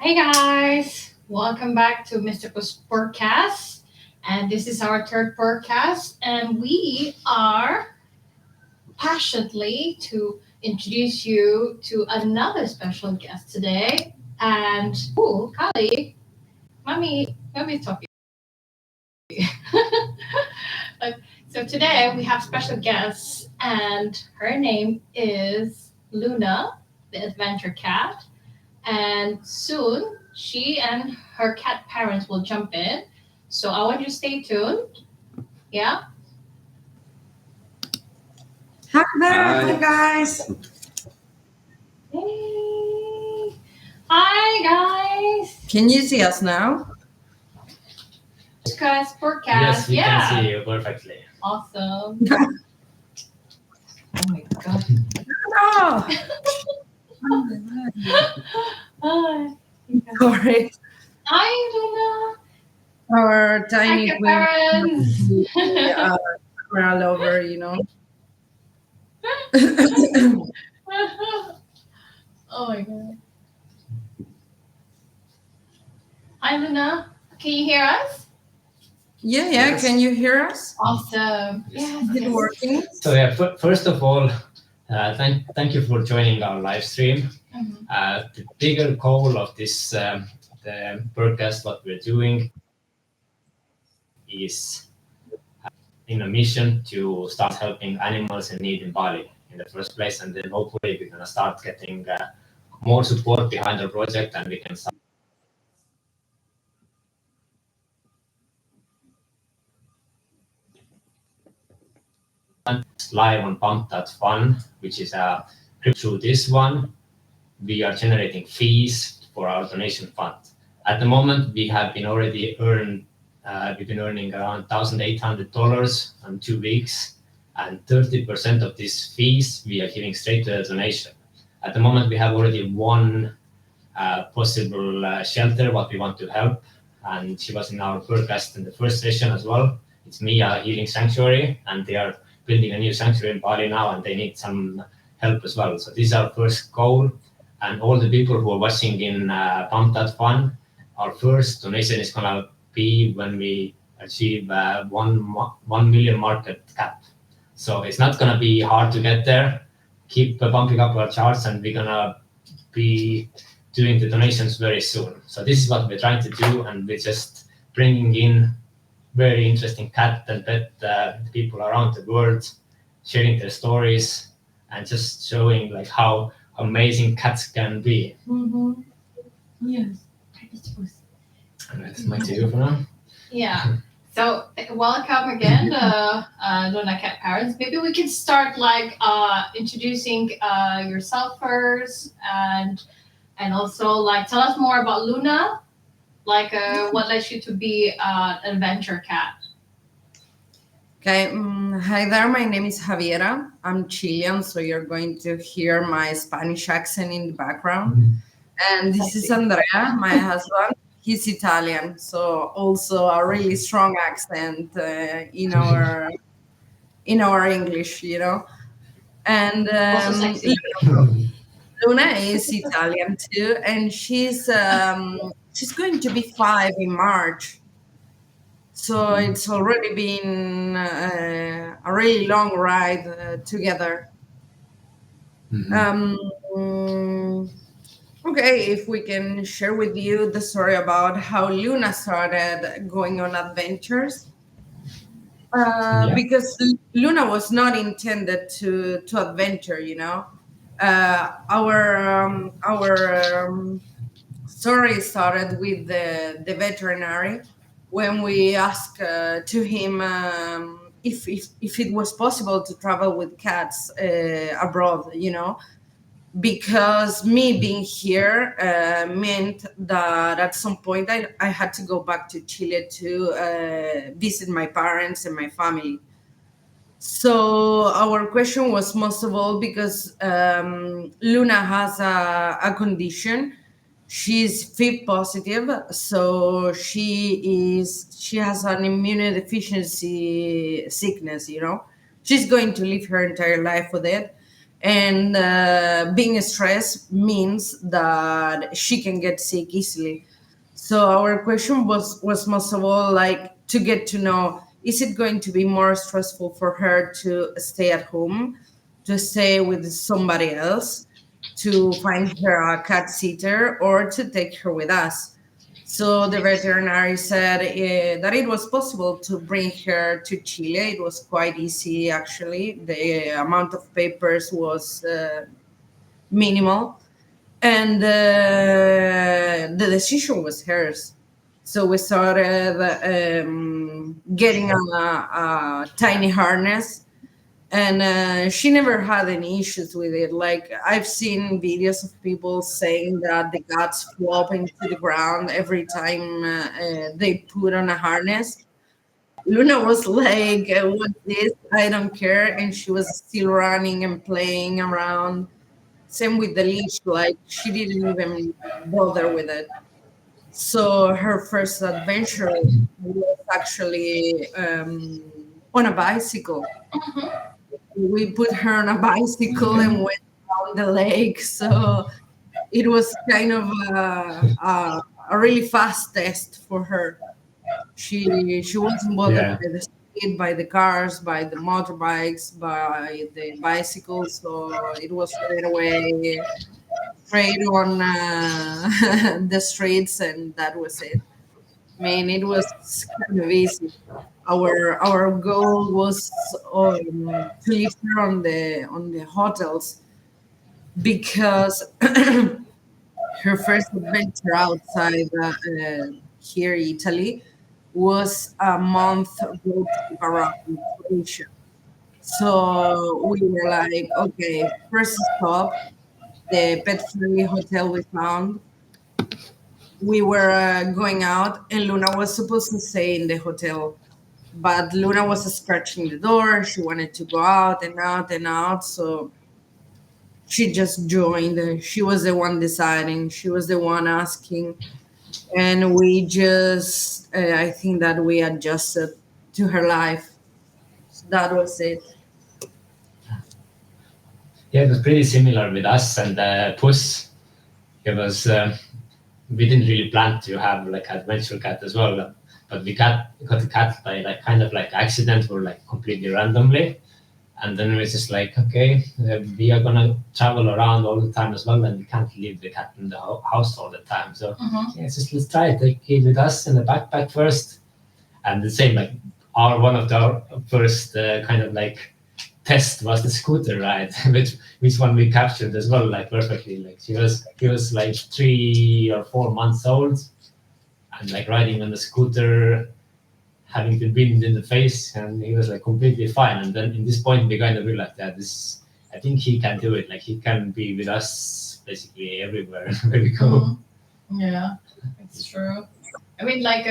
Hey guys, welcome back to Mister Puss Purrcast, and this is our third podcast, and we are passionately to introduce you to another special guest today. And Kali, let me talk to you. Like, so today we have special guests, and her name is Luna, the adventure cat. And soon she and her cat parents will jump in. So I want you to stay tuned. Yeah. Hi there, Hi. hi guys. Hey. Hi guys. Can you see us now? Guys, podcast. Yes, we yeah. can see you perfectly. Awesome. Oh my god. Oh, Hi. sorry. Hi, Luna. Our Hi, tiny cat queen parents. all over, Oh my god. Hi, Luna. Can you hear us? Yeah, Yes. can you hear us? Awesome. Yes. Is it working? So yeah, first of all, thank you for joining our live stream. Mhm. The bigger goal of this the podcast, what we're doing, is in a mission to start helping animals in need in Bali in the first place, and then hopefully we're gonna start getting more support behind our project, and we can start live on Pump.fun, which is a through this one. We are generating fees for our donation fund. At the moment, we have been already we've been earning around $1,800 in 2 weeks, and 30% of these fees we are giving straight to the donation. At the moment, we have already one possible shelter what we want to help, and she was in our podcast in the first session as well. It's Mia Healing Sanctuary, and they are building a new sanctuary in Bali now, and they need some help as well. So this is our first goal, and all the people who are watching in Pump.fun, our first donation is gonna be when we achieve 1 million market cap. So it's not gonna be hard to get there. Keep bumping up our charts, and we're gonna be doing the donations very soon. So this is what we're trying to do, and we're just bringing in very interesting cat and pet people around the world, sharing their stories, and just showing like how amazing cats can be. Mm-hmm. Yes. And that's my two for now. Yeah. So welcome again, Luna Cat Parents. Maybe we can start like introducing yourself first, and also like tell us more about Luna, like what led you to be an adventure cat. Okay, hi there, my name is Javiera. I'm Chilean, so you're going to hear my Spanish accent in the background. And this is Andrea, my husband. He's Italian, so also a really strong accent in our English, And Also sexy. Luna is Italian too, and she's going to be 5 in March. So it's already been a really long ride together. Um, okay, if we can share with you the story about how Luna started going on adventures. Yeah. Because Luna was not intended to adventure, our story started with the veterinary when we asked to him if it was possible to travel with cats abroad, because me being here meant that at some point I had to go back to Chile to visit my parents and my family. So our question was most of all because Luna has a condition. She's FIV positive, so she has an immunodeficiency sickness. She's going to live her entire life with it, And being stressed means that she can get sick easily. So our question was most of all like to get to know, is it going to be more stressful for her to stay at home, to stay with somebody else, to find her a cat sitter, or to take her with us? So the veterinary said that it was possible to bring her to Chile. It was quite easy, actually. The amount of papers was minimal, and the decision was hers. So we started getting a tiny harness, and she never had any issues with it. Like, I've seen videos of people saying that the cats flop into the ground every time they put on a harness. Luna was like, "What's this? I don't care," and she was still running and playing around. Same with the leash, like she didn't even bother with it. So her first adventure was actually on a bicycle. We put her on a bicycle and went down the lake. So it was kind of a really fast test for her. She wasn't bothered Yeah. by the speed, by the cars, by the motorbikes, by the bicycles. So it was right away straight on the streets, and that was it. I mean, it was kind of easy. Our goal was to live here on the hotels, because her first adventure outside here, Italy, was a month road trip around Croatia. So we were like, okay, first stop, the pet friendly hotel we found. We were going out, and Luna was supposed to stay in the hotel, but Luna was scratching the door. She wanted to go out and out and out, so she just joined. She was the one deciding. She was the one asking, and we just, I think that we adjusted to her life. That was it. Yeah, it was pretty similar with us and Puss. It was we didn't really plan to have like adventure cat as well, but we got the cat by like kind of like accident or like completely randomly, and then we just like, okay, we are gonna travel around all the time as well, and we can't leave the cat in the house all the time. So yeah, just let's try it. Take it with us in the backpack first, and the same like our one of our first kind of like test was the scooter ride, which one we captured as well, like perfectly. Like he was like 3 or 4 months old, and like riding on the scooter, having the wind in the face, and he was like completely fine. And then in this point, we kind of realized that this, I think he can do it. Like he can be with us basically everywhere where we go. Yeah, it's true. I mean, like,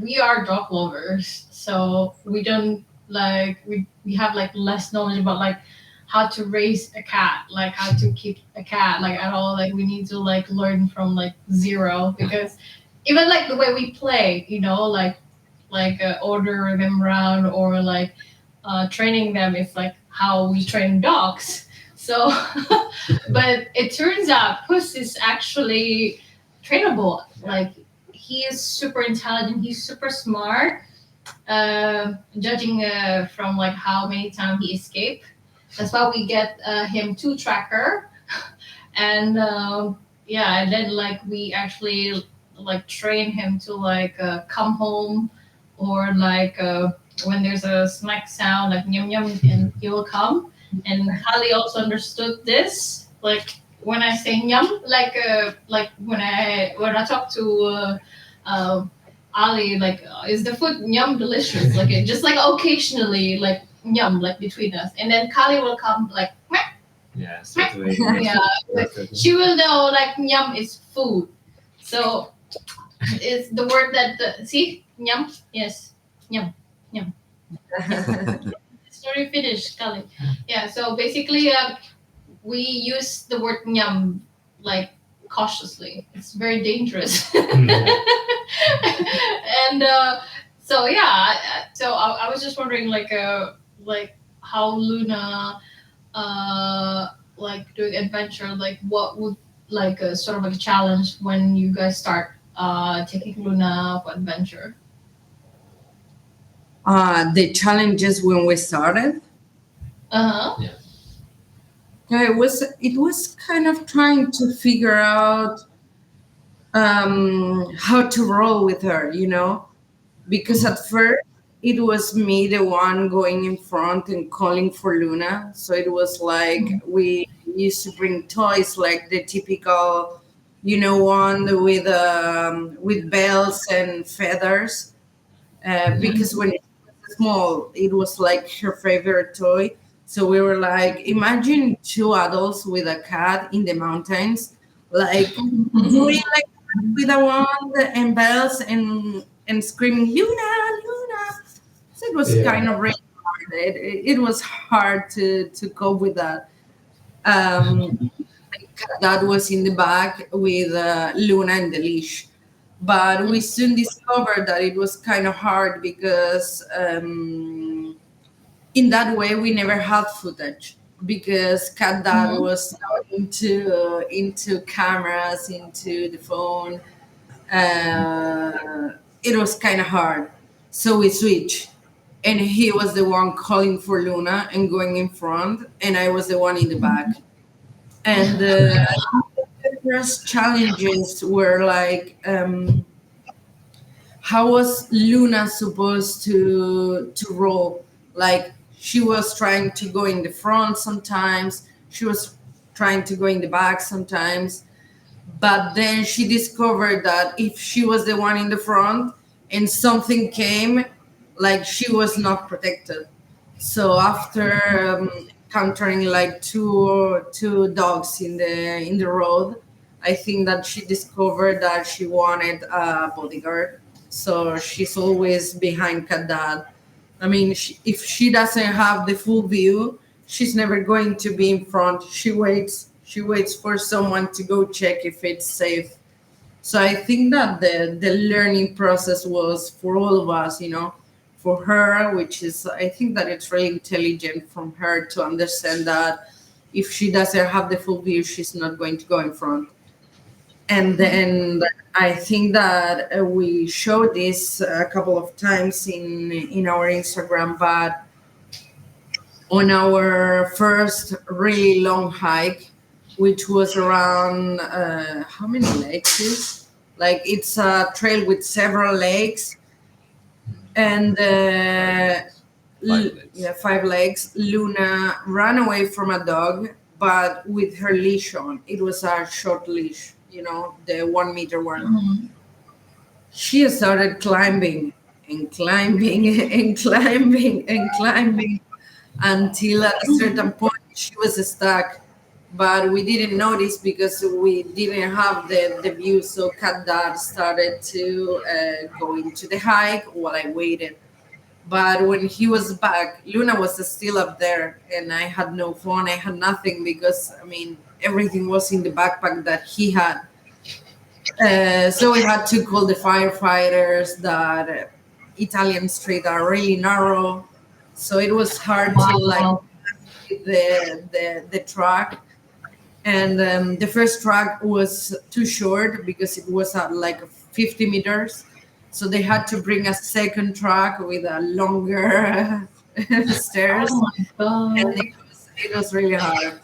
we are dog lovers, so we don't like we have like less knowledge about like how to raise a cat, like how to keep a cat, like at all. Like we need to like learn from like zero, because even like the way we play, order them around, or like training them is like how we train dogs. So, but it turns out Puss is actually trainable. Like he is super intelligent. He's super smart. Judging from like how many times he escaped, that's why we get him two tracker, and yeah, and then like we actually like train him to like come home, or like when there's a snack sound like yum yum, and he will come. And Holly also understood this, like when I say yum, like when I talk to Ali, like is the food yum delicious, like it just like occasionally like yum, like between us, and then Kali will come like Yeah, straight away. yeah, she will know like yum is food. So it's the word that see yum, yes, yum, yum. Story finished, Kali. Yeah. So basically, we use the word yum like cautiously. It's very dangerous. And so yeah, so I was just wondering like how Luna like doing adventure, like what would like a sort of like a challenge when you guys start taking Luna for adventure? The challenges when we started. Uh-huh. Yeah. It was kind of trying to figure out how to roll with her, because at first it was me, the one going in front and calling for Luna. So it was like we used to bring toys, like the typical, one with bells and feathers. Because when it was small, it was like her favorite toy. So we were like, imagine two adults with a cat in the mountains, like doing like with a wand and bells and screaming Luna, Luna. So it was Yeah. kind of really hard. It was hard to cope with that. Um, that was in the back with Luna and the leash. But we soon discovered that it was kind of hard because in that way we never had footage because Cat Dad Mm-hmm. was not into cameras, into the phone. It was kind of hard. So we switched. And he was the one calling for Luna and going in front, and I was the one in the back. And the first challenges were like, how was Luna supposed to roll? Like she was trying to go in the front sometimes, she was trying to go in the back sometimes, but then she discovered that if she was the one in the front and something came, like she was not protected. So after encountering like two dogs in the road, I think that she discovered that she wanted a bodyguard. So she's always behind Cat Dad. I mean, if she doesn't have the full view, she's never going to be in front. She waits. She waits for someone to go check if it's safe. So I think that the learning process was for all of us, for her, which is I think that it's really intelligent from her to understand that if she doesn't have the full view, she's not going to go in front. And then I think that we showed this a couple of times in our Instagram, but on our first really long hike, which was around how many lakes is? Like it's a trail with several lakes, and Legs. yeah, 5 legs. Luna ran away from a dog, but with her leash on. It was a short leash, the 1 meter one. Mm-hmm. She started climbing and climbing and climbing and climbing until at a certain point she was stuck. But we didn't notice because we didn't have the view. So Cat Dad started to go into the hike while I waited. But when he was back, Luna was still up there, and I had no phone. I had nothing because I mean everything was in the backpack that he had. So we had to call the firefighters. That Italian street are really narrow, so it was hard to like Wow. the track. And the first track was too short because it was at like 50 meters. So they had to bring a second track with a longer Oh stairs, my and god. it was really hard.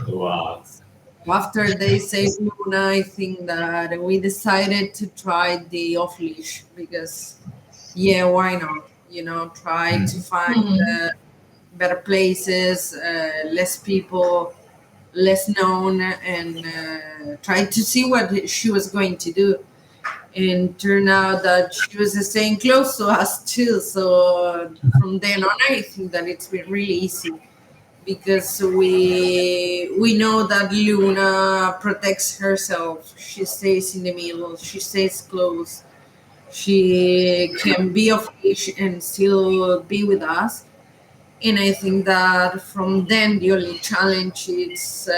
Wow. After they saved Luna, I think that we decided to try the off leash because, yeah, why not? Try to find Mm-hmm. better places, less people, less known, and try to see what she was going to do. And turned out that she was staying close to us too. So from then on, I think that it's been really easy because we know that Luna protects herself. She stays in the middle. She stays close. She can be of age and still be with us. And I think that from then the only challenge is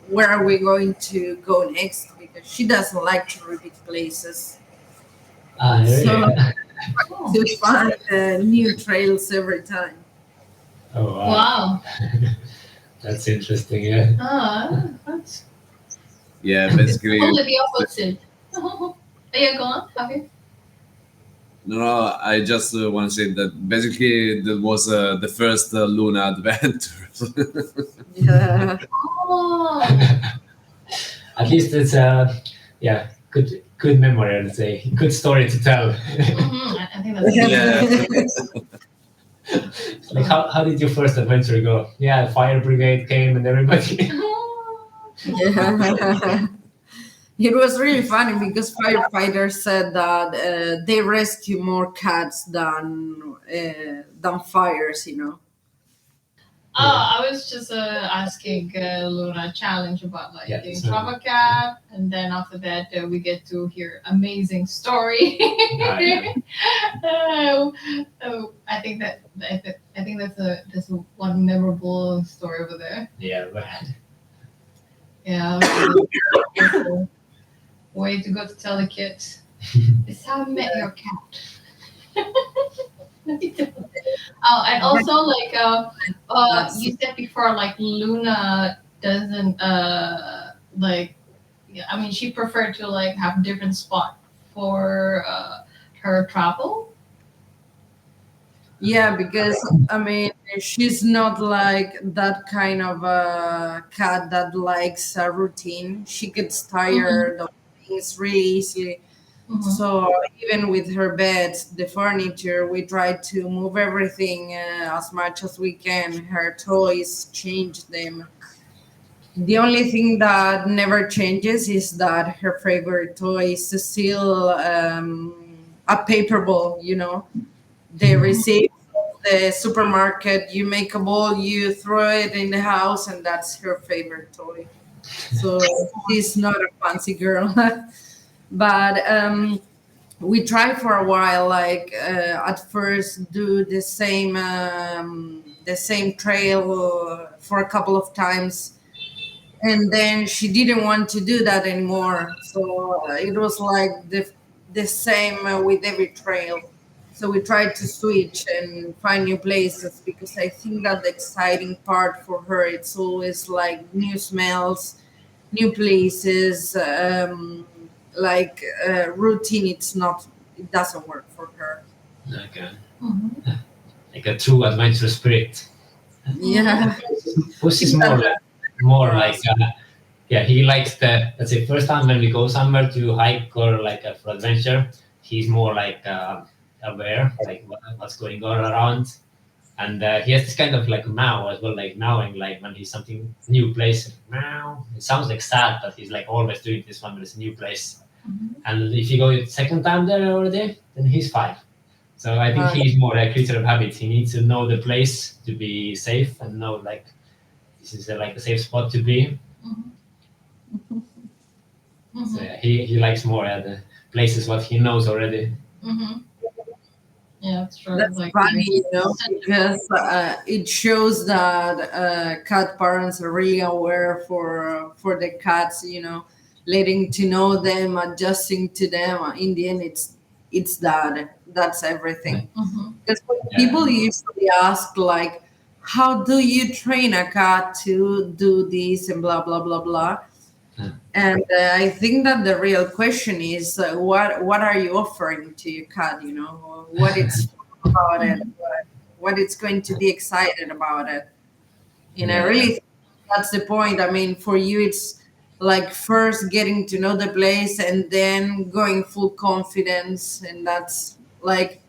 where are we going to go next because she doesn't like to repeat places. Ah, So really? Oh. to find new trails every time. Oh wow, Wow. that's interesting. Yeah. That's Yeah, it's basically. totally the opposite. Yeah, go on. Okay. No, no, I just want to say that basically that was the first Luna adventure. Yeah. Oh. At least it's yeah, good memory. Let's say good story to tell. I think that's Yeah. Like how did your first adventure go? Yeah, fire brigade came and everybody. Yeah. It was really funny because firefighters said that they rescue more cats than fires. You know. Oh, I was just asking Luna a challenge about like Yeah, getting so, trauma cap, and then after that we get to hear amazing story. yeah. Oh, I think I think that's a one memorable story over there. Yeah, but Yeah, okay. Way to go to tell the kids. This is how I met your cat. Oh, and also like That's you said before, like Luna doesn't like. Yeah, I mean, she preferred to like have different spot for her travel. Yeah, because I mean, she's not like that kind of cat that likes a routine. She gets Mm-hmm. tired of things really easily. Mm-hmm. So even with her beds, the furniture, we try to move everything as much as we can. Her toys, change them. The only thing that never changes is that her favorite toy is still a paper ball. You know, they receive the supermarket. You make a ball, you throw it in the house, and that's her favorite toy. So she's not a fancy girl, but we try for a while. Like at first, do the same trail for a couple of times, and then she didn't want to do that anymore. So it was like the same with every trail. So we tried to switch and find new places because I think that the exciting part for her it's always like new smells, new places, like routine. It's not. It doesn't work for her. like a Mm-hmm. like a true adventure spirit. Yeah, Puss is that's more for like us. yeah, he likes the let's say first time when we go somewhere to hike or like for adventure, he's more like aware like what's going on around, and he has this kind of like meow as well, like meowing like when he's something new place. Meow. It sounds like sad, but he's like always doing this when it's a new place. And if you go the second time there already, then he's fine. So I think Uh, he's more a creature of habit. He needs to know the place to be safe and know like this is like a safe spot to be. So Mm-hmm. yeah, he likes more the places what he knows already. Mm-hmm. Yeah, that's true. That's Like funny, you you know, set the because it shows that cat parents are really aware for the cats, you know, letting to know them, adjusting to them. In the end, it's that's everything. mm-hmm. Because Yeah, people usually ask like, how do you train a cat to do this and blah blah blah blah. yeah, And I think that the real question is what are you offering to your cat? You know, what it's about it, what it's going to be excited about it. And I yeah, really think that's the point. I mean, for you, it's like first getting to know the place and then going full confidence, and that's like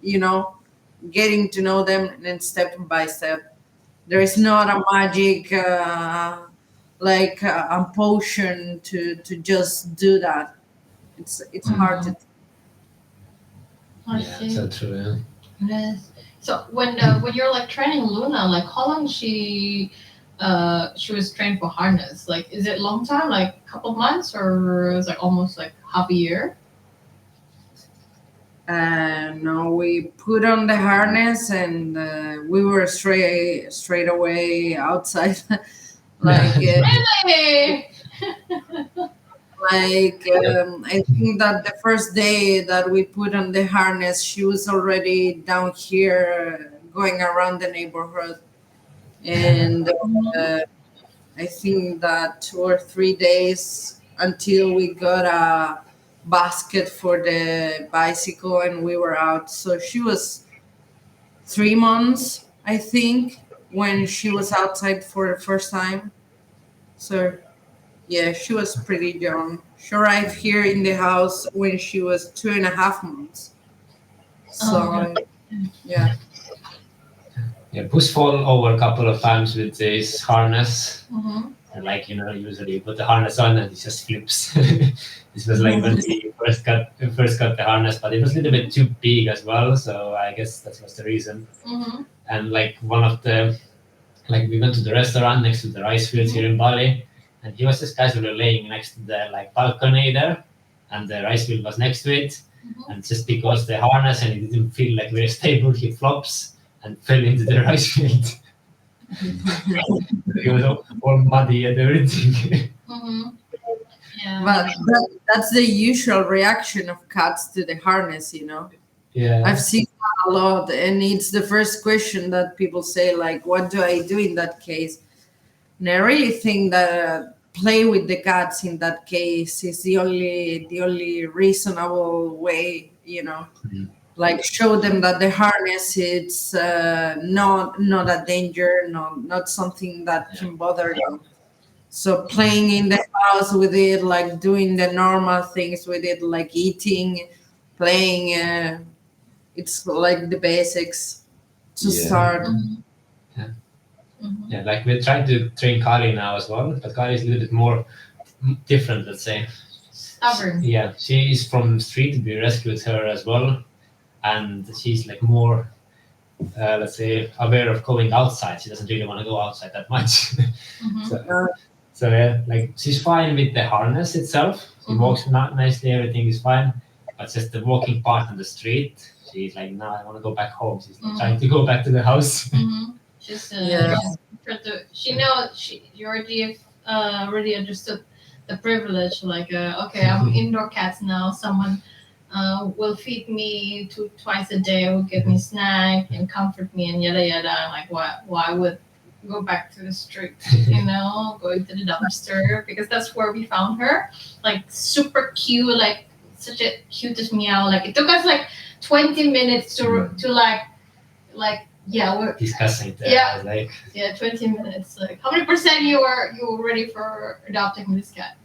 getting to know them and then step by step. There is not a magic like a potion to just do that. It's hard to. Mm-hmm. I yeah. So see. true. Yeah. Yes. So when you're like training Luna, like how long she was trained for harness? Like is it long time, like a couple of months, or is it almost like half a year? No, we put on the harness and we were straight away outside. like Really? like I think that the first day that we put on the harness, she was already down here going around the neighborhood. and I think that 2 or 3 days until we got a basket for the bicycle and we were out. So she was 3 months, I think, when she was outside for the first time. So yeah, she was pretty young. She arrived here in the house when she was 2.5 months. So yeah. Yeah, Puss fall over a couple of times with this harness. Mm-hmm. And like, usually you put the harness on and it just flips. This was like when we first got the harness, but it was a little bit too big as well. So I guess that was the reason. Mm-hmm. And like we went to the restaurant next to the rice fields here in Bali, and he was just casually laying next to the like balcony there, and the rice field was next to it. And just because the harness and it didn't feel like very stable, he flops and fell into the rice field. He was all muddy and everything. Mm-hmm. Yeah. But that's the usual reaction of cats to the harness, you know. Yeah. I've seen that a lot, and it's the first question that people say, like, "What do I do in that case?" And I really think that play with the cats in that case is the only reasonable way, you know. Mhm. Like show them that the harness it's not a danger, not something that can bother them. So playing in the house with it, like doing the normal things with it, like eating, playing. It's like the basics to Yeah. start. Yeah, like we're trying to train Kali now as well, but Kali is a little bit more different, let's say. Stubborn. Yeah, she is from street. We rescued her as well, and she's like more, let's say, aware of going outside. She doesn't really want to go outside that much. Mm-hmm. So yeah, like she's fine with the harness itself. She walks nicely, everything is fine. But just the walking part on the street, she's like, no, I want to go back home. She's like, trying to go back to the house. Mm-hmm. She's Yeah. she knows you already understood the privilege. Like, okay, I'm indoor cats now. Someone will feed me twice a day. Will give me snack and comfort me and yada yada. I'm like, why would go back to the street? Going to the dumpster because that's where we found her. Like super cute, like such a cutest meow. Like it took us like 20 minutes to like yeah we're Discussing the Yeah. like 20 minutes. Like how many percent you were ready for adopting this cat?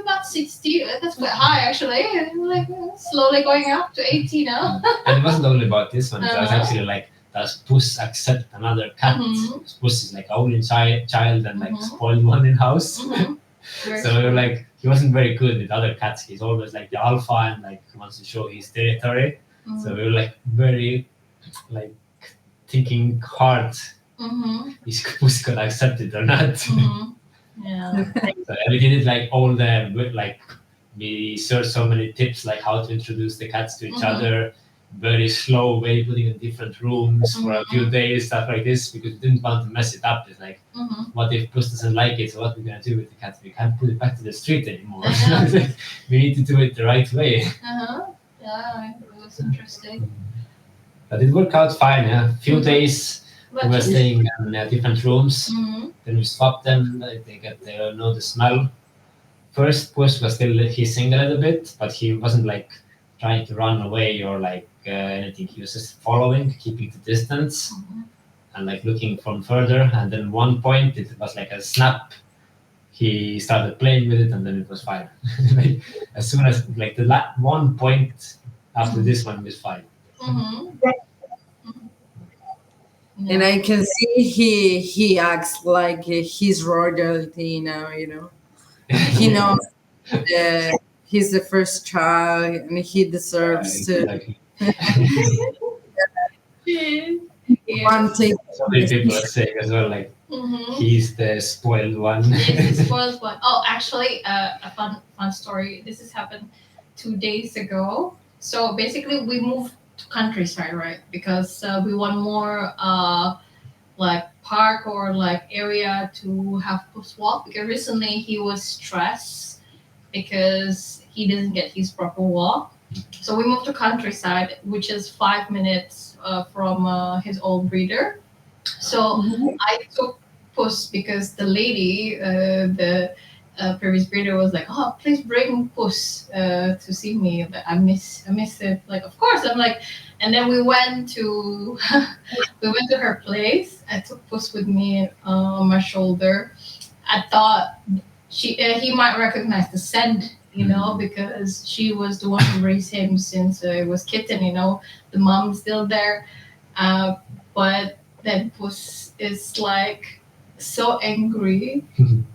About 60. That's quite high actually. And like slowly going up to 80 now. and it wasn't only about this one. It was Uh-huh. actually like, does Puss accept another cat? Mhm. Puss is like only child and like Mhm. spoiled one in house. Mhm. Very So we were true. like, he wasn't very good with other cats. He's always like the alpha and like wants to show his territory. Mhm. So we were like very like thinking hard, Mhm. is Puss gonna accept it or not? Mhm. Yeah. So we did it like all the like we searched so many tips like how to introduce the cats to each Mhm. other, very slow way, putting in different rooms for a few days, stuff like this, because we didn't want to mess it up. It's like, Mhm. what if Puss doesn't like it? So what are we gonna do with the cat? We can't put it back to the street anymore. Yeah. We need to do it the right way. Uh-huh. Yeah, it was interesting. But it worked out fine. Yeah, few days we But were staying in different rooms. Mhm. Then we swapped them. They know the smell. First, Puss was still hissing a little bit, but he wasn't like trying to run away or like anything. He was just following, keeping the distance, and like looking from further. And then one point, it was like a snap. He started playing with it, and then it was fine. Like, as soon as like the one point after this one was fine. Mhm. And I can see he acts like he's royalty now, you know. He knows he's the first child and he deserves to Exactly. Yeah. one take. So many people are saying as well, like Mhm. he's the spoiled one. Yes, it spoils one. Oh, actually, a fun story. This has happened 2 days ago. So basically, we moved to countryside, right? Because we want more like park or like area to have Puss walk. Because recently he was stressed because he didn't get his proper walk. So we moved to countryside, which is 5 minutes from his old breeder. So I took Puss because the lady, the previous breeder was like, "Oh, please bring Puss to see me. But I miss it." Like, of course. I'm like, and then we went to we went to her place. I took Puss with me on my shoulder. I thought he might recognize the scent, because she was the one who raised him since he was kitten. The mom's still there, uh, but then Puss is like so angry,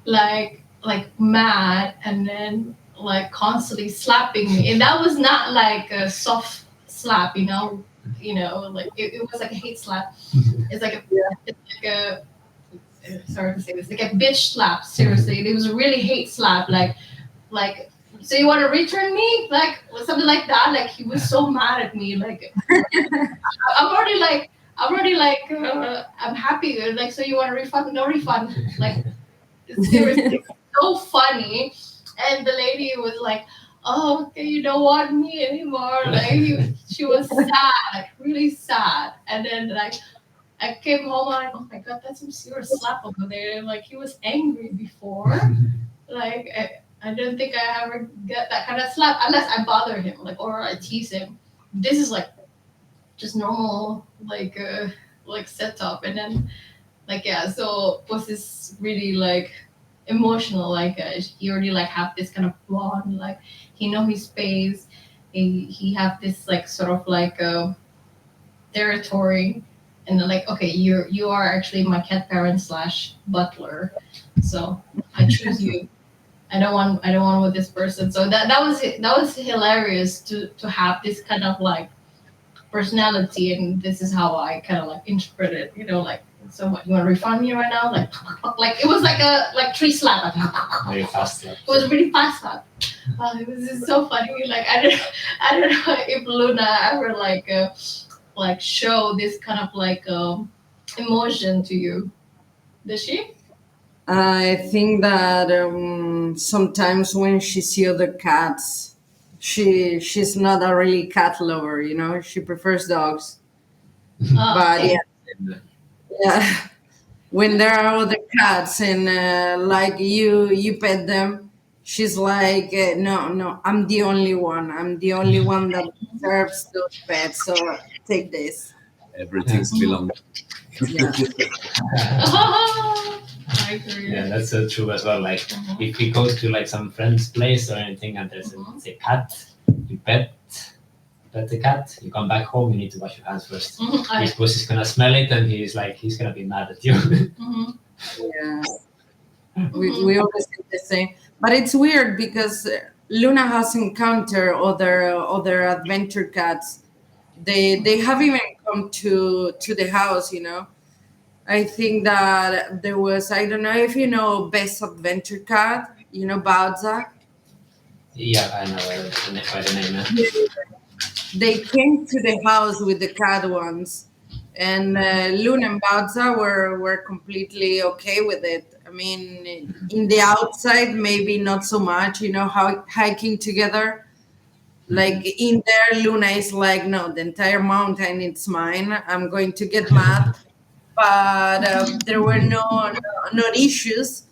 like mad, and then like constantly slapping me. And that was not like a soft slap, like it was like a hate slap. It's like a it's like a sorry to say this, like a bitch slap. Seriously, it was a really hate slap. Like, so you want to return me, like something like that. Like he was so mad at me. Like I'm already like I'm happy. Like, so you want a refund? No refund. Like seriously, so funny. And the lady was like, "Oh, okay, you don't want me anymore." Like she was sad, like really sad. And then like I came home and I'm like, "Oh my god, that's some serious slap over there." Like he was angry before. Like I don't think I ever get that kind of slap unless I bother him, like, or I tease him. This is like just normal, like setup. And then like, yeah, so Puss is really like emotional. Like he already like have this kind of bond. Like he know his space. He have this like sort of like territory. And then, like, okay, you are actually my cat parent slash butler, so I choose you. I don't want with this person. So that was hilarious to have this kind of like personality, and this is how I kind of like interpret it. Like, so what, you want to refund me right now? Like it was like a like tree slap. Very fast. It was really fast slap. It was just so funny. Like I don't know if Luna ever like show this kind of like emotion to you. Does she? I think that sometimes when she see other cats, she's not a really cat lover. She prefers dogs. But Okay. yeah, when there are other cats and like you pet them, she's like, no, no, I'm the only one. I'm the only one that deserves those pets. So take this. Everything's belong. Yeah. I agree. Yeah, that's so true as well. Like if we go to like some friend's place or anything and there's a cat, you pet the cat, you come back home, you need to wash your hands first. His boss is gonna smell it and he's gonna be mad at you. Yeah. We always think the same, but it's weird because Luna has encountered other adventure cats. They have even come to the house. I think that there was, I don't know if you know Best Adventure Cat. Baudza. Yeah, I know by the name. Yeah. They came to the house with the cat once, and Luna and Baudza were completely okay with it. I mean, in the outside, maybe not so much. How hiking together, like in there, Luna is like, no, the entire mountain it's mine. I'm going to get mad, but there were no issues.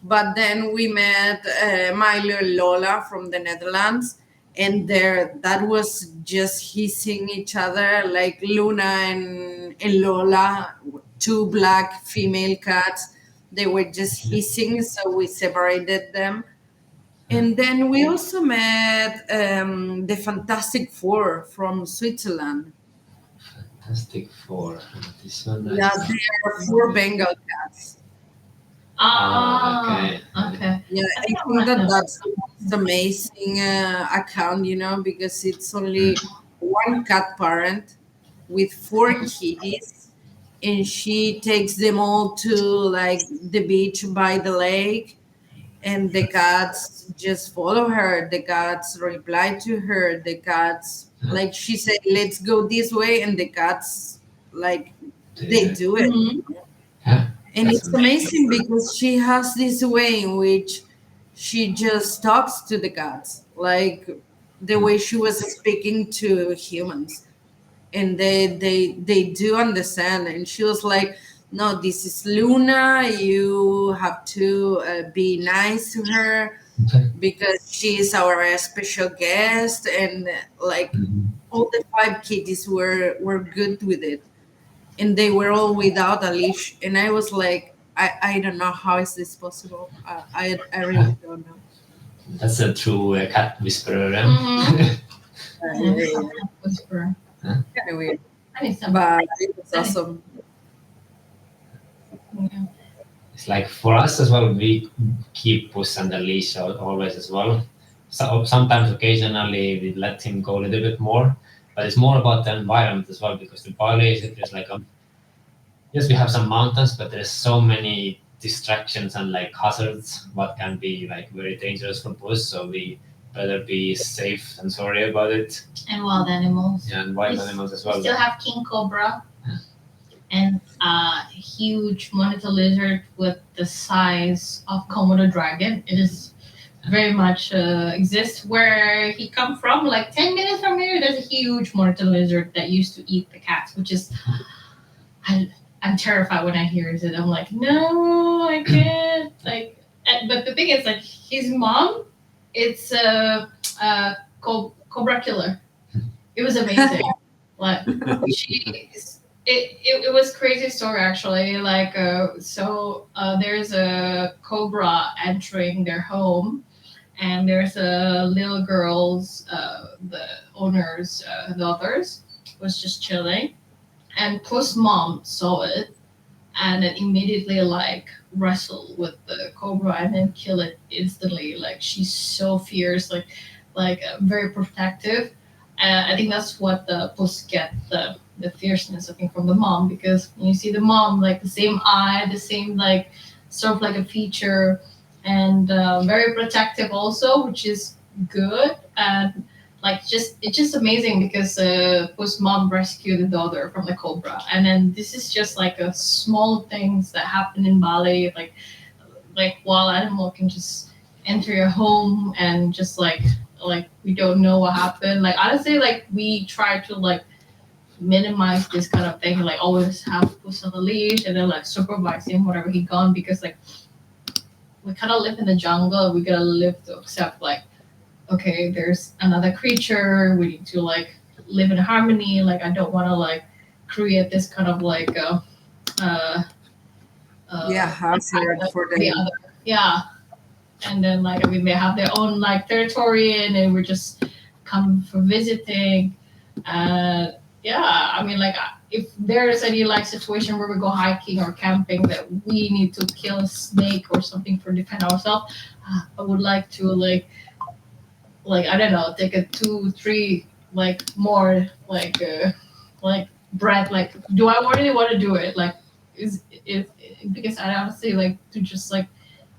But then we met Milo and Lola from the Netherlands, and there that was just hissing each other, like Luna and Lola, two black female cats. They were just hissing, so we separated them. And then we also met the Fantastic Four from Switzerland. Fantastic Four. This one. Yeah, they are four Bengal cats. Okay. Okay. Yeah, I think that's the most amazing account, because it's only one cat parent with four kitties, and she takes them all to like the beach by the lake, and the cats just follow her. The cats reply to her. The cats, like she said, let's go this way, and the cats, like, they do it. Yeah. And That's it's amazing because she has this way in which she just talks to the cats, like the way she was speaking to humans. And they do understand. And she was like, no, this is Luna. You have to be nice to her because she's our special guest. And like Mhm. all the five kitties were good with it, and they were all without a leash. And I was like, I don't know how is this possible. I really don't know. That's a true cat whisperer. Mhm. Yeah, Yeah, yeah, cat whisperer. yeah. Anyway, I need some. but it was I need, awesome. yeah. It's like for us as well, we keep Puss under leash always as well. So sometimes, occasionally, we let him go a little bit more, but it's more about the environment as well because the Bali is like yes, we have some mountains, but there's so many distractions and like hazards what can be like very dangerous for Puss. So we better be safe and sorry about it. And wild animals. Yeah, and wild We animals as We well. still have king cobra and a huge monitor lizard with the size of Komodo dragon. It is very much exists where he come from. Like 10 minutes from here, there's a huge monitor lizard that used to eat the cats, which is I, I'm terrified when I hear it. I'm like, no, I can't. Like, but the thing is, like, his mom, it's cobra killer. It was amazing. Like she, it was crazy story actually. Like there's a cobra entering their home, and there's a little girl's the owner's daughters was just chilling, and Puss mom saw it, and then immediately like wrestle with the cobra and then kill it instantly. Like she's so fierce, very protective. I think that's what the Puss get the fierceness I think from the mom, because when you see the mom, like the same eye, the same like sort of like a feature, and very protective also, which is good. And like just it's just amazing because Puss mom rescued the daughter from the cobra, and then this is just like a small things that happen in Bali, like wild animal can just enter your home and just like we don't know what happened. Like honestly, like we try to like minimize this kind of thing, like always have Puss on the leash and then like supervise him whenever he gone, because like we kind of live in the jungle. We gotta live to accept like okay, there's another creature. We need to like live in harmony. Like I don't want to like create this kind of like uh Yeah, impact hazard on for the them. other. Yeah, and then like I mean they have their own like territory, and then we're just come for visiting. Yeah, I mean like if there's any like situation where we go hiking or camping that we need to kill a snake or something for defend ourselves, I would like to like I don't know, take a 2, 3 like more like breath. Like, do I really want to do it? Like, is because I honestly like to just like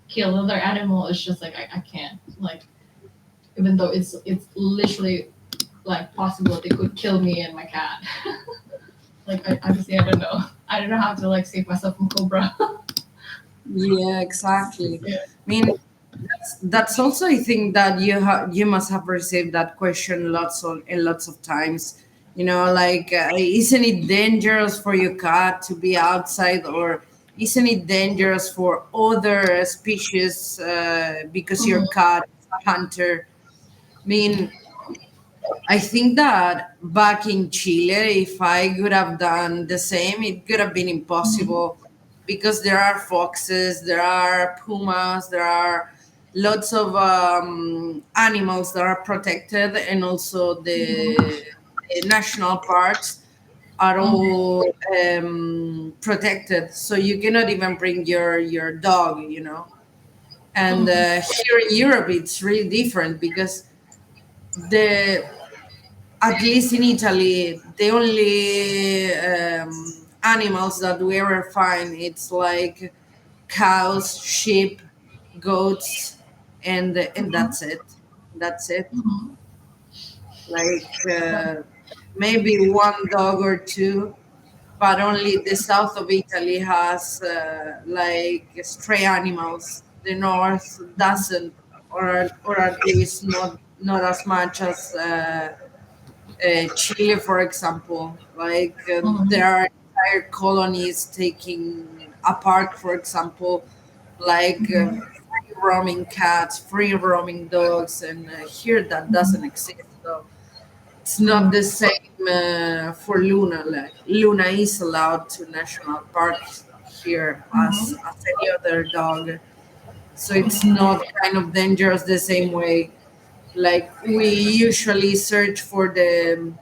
kill another animal. It's just like I can't. Like, even though it's literally like possible they could kill me and my cat. Like, I honestly I don't know. I don't know how to like save myself from cobra. Yeah, exactly. Yeah. I mean, that's also a thing that you must have received that question lots of times. You know, like isn't it dangerous for your cat to be outside, or isn't it dangerous for other species because your Mhm. cat is a hunter? I mean, I think that back in Chile, if I could have done the same, it could have been Mhm. impossible because there are foxes, there are pumas, there are lots of animals that are protected, and also the national parks are Mhm. all protected. So you cannot even bring your dog, you know. And Mhm. here in Europe, it's really different because the at least in Italy, the only animals that we ever find it's like cows, sheep, goats, and that's it. That's it. Mhm. Like maybe one dog or two, but only the south of Italy has like stray animals. The north doesn't, or at least not as much as. Chile, for example, like Mhm. there are entire colonies taking apart, for example, like free roaming cats, free roaming dogs, and here that doesn't exist. So it's not the same for Luna. Like Luna is allowed to national parks here as any other dog, so it's not kind of dangerous the same way. Like we usually search for the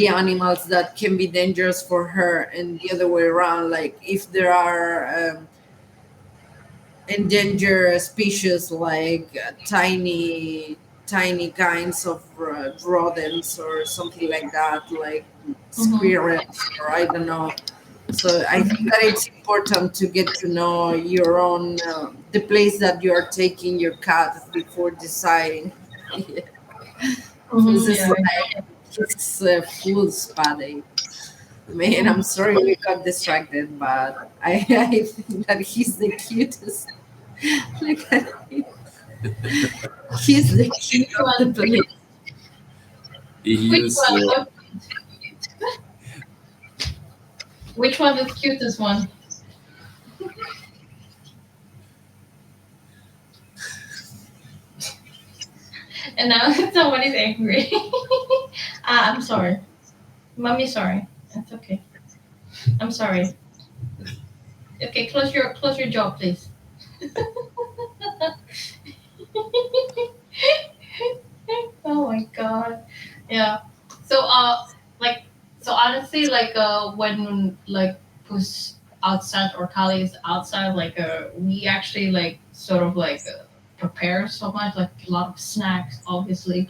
animals that can be dangerous for her, and the other way around. Like if there are endangered species like tiny kinds of rodents or something like that, like squirrels or I don't know. So I think that it's important to get to know your own the place that you are taking your cat before deciding. This is Yeah. like it's a full spa day. Man, I'm sorry we got distracted, but I think that he's the cutest. Look at him. He's the king Which of the one? place. He Which used one? Which one is the cutest one? And now somebody's angry. I'm sorry. Mommy, sorry. That's okay. I'm sorry. Okay, close your jaw, please. Oh my god. Yeah. So like so honestly like when like Puss outside or Kali is outside like we actually like sort of like prepare so much like a lot of snacks obviously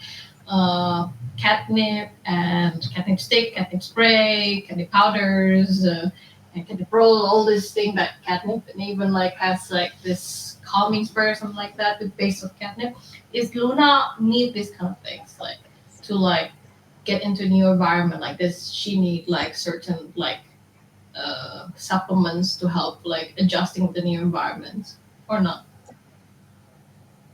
catnip and catnip stick, catnip spray, catnip powders, and catnip roll, all this thing that catnip and even like has like this calming spray or something like that with base of catnip. Is Luna need these kind of things like to like get into a new environment like this? She need like certain like supplements to help like adjusting with the new environment or not?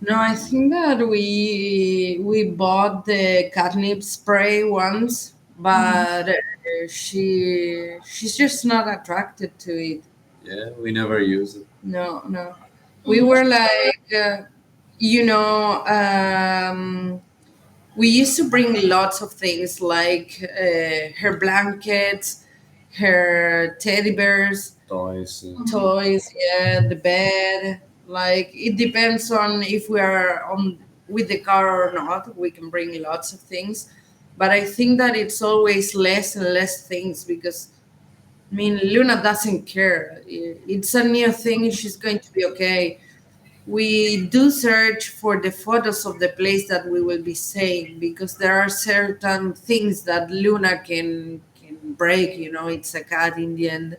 No, I think that we bought the catnip spray once, Mm-hmm. but she's just not attracted to it. Yeah, we never use it. No, no. We Mm-hmm. were like, you know, we used to bring lots of things like her blankets, her teddy bears, Toys. toys, yeah, the bed. Like it depends on if we are on with the car or not. We can bring lots of things, but I think that it's always less and less things because I mean Luna doesn't care. It's a new thing. She's going to be okay. We do search for the photos of the place that we will be staying because there are certain things that Luna can break. You know, it's a cat in the end.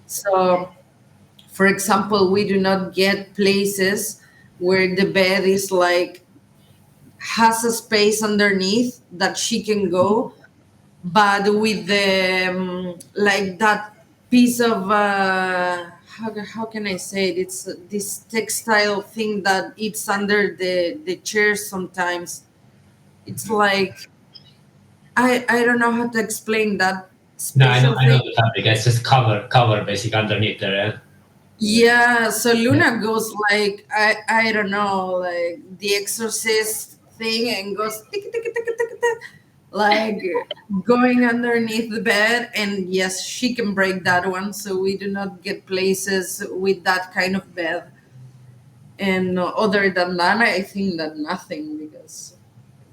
So for example, we do not get places where the bed is like has a space underneath that she can go, but with the like that piece of how can I say it? It's this textile thing that it's under the chairs sometimes. It's like I don't know how to explain that No, special I know thing. the fabric. It's just cover basic underneath there. Yeah? Yeah, so Yeah. Luna goes like I don't know, like the exorcist thing and goes tick, tick, tick, tick, tick, tick, like going underneath the bed and yes, she can break that one, so we do not get places with that kind of bed. And other than that, I think that nothing because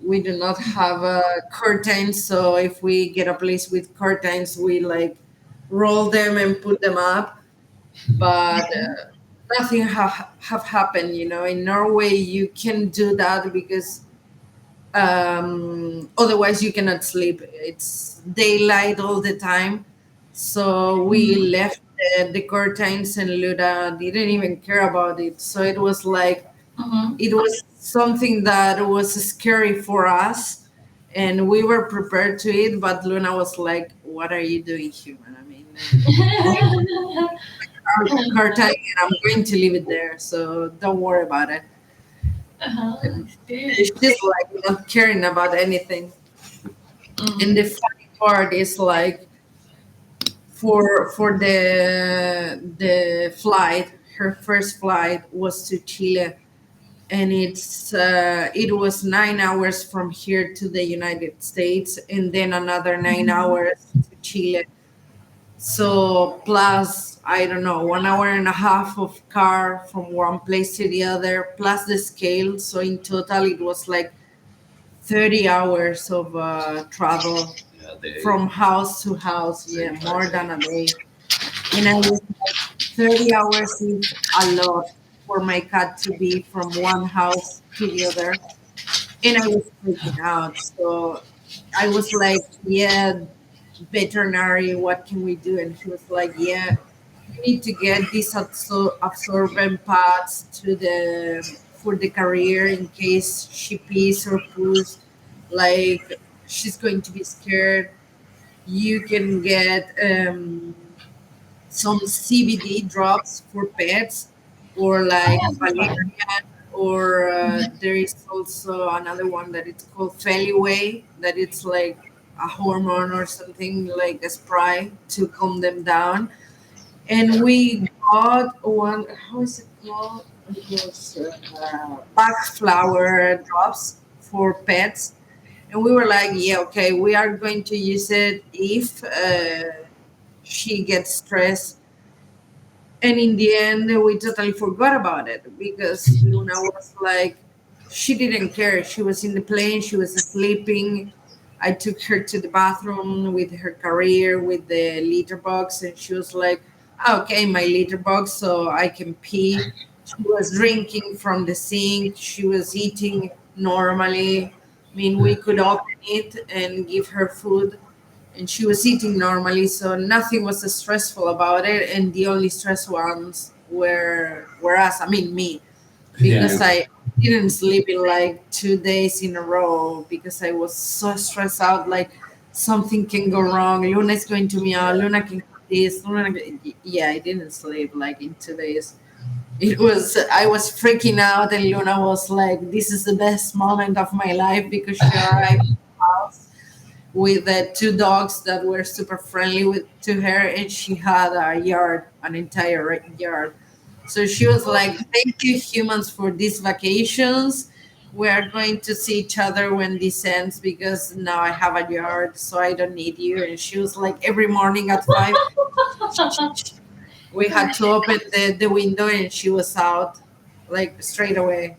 we do not have curtains, so if we get a place with curtains, we like roll them and put them up, but nothing have happened. You know, in Norway you can do that because otherwise you cannot sleep. It's daylight all the time, so we left the curtains and Luda didn't even care about it, so it was like Mm-hmm. it was something that was scary for us and we were prepared to it, but Luna was like, what are you doing, human? I mean, curtain and I'm going to leave it there, so don't worry about it. Uh-huh. She's like not caring about anything. Mm. And the funny part is like for the flight. Her first flight was to Chile, and it was 9 hours from here to the United States, and then another 9 hours to Chile. So plus, I don't know, 1 hour and a half of car from one place to the other, plus the scale. So in total, it was like 30 hours of travel Yeah, they from house to house. Yeah, same more time. than a day. And I was 30 hours is a lot for my cat to be from one house to the other. And I was freaking out. So I was like, yeah, veterinary, what can we do? And he was like, yeah, you need to get these absorbent pads to the for the carrier in case she pees or poos, like she's going to be scared. You can get some CBD drops for pets, or like Oh, okay. valerian, or there is also another one that it's called Feliway, that it's like a hormone or something, like a spray to calm them down. And we got one, how is it called? It was Bach flower drops for pets. And we were like, yeah, okay, we are going to use it if she gets stressed. And in the end, we totally forgot about it because Luna was like, she didn't care. She was in the plane, she was sleeping. I took her to the bathroom with her carrier, with the litter box, and she was like, "Ah, okay, my litter box, so I can pee." She was drinking from the sink, she was eating normally. I mean, we could open it and give her food, and she was eating normally, so nothing was stressful about it. And the only stress ones were us. I mean, me, Yeah. because I didn't sleep in like 2 days in a row because I was so stressed out. Like something can go wrong. Luna is going to meow. Luna can have this. Yeah, I didn't sleep like in 2 days. It was I was freaking out, and Luna was like, "This is the best moment of my life," because she arrived at the house with the two dogs that were super friendly with to her, and she had a yard, an entire yard. So she was like, "Thank you, humans, for these vacations. We are going to see each other when this ends because now I have a yard, so I don't need you." And she was like, every morning at 5, we had to open the window, and she was out like straight away.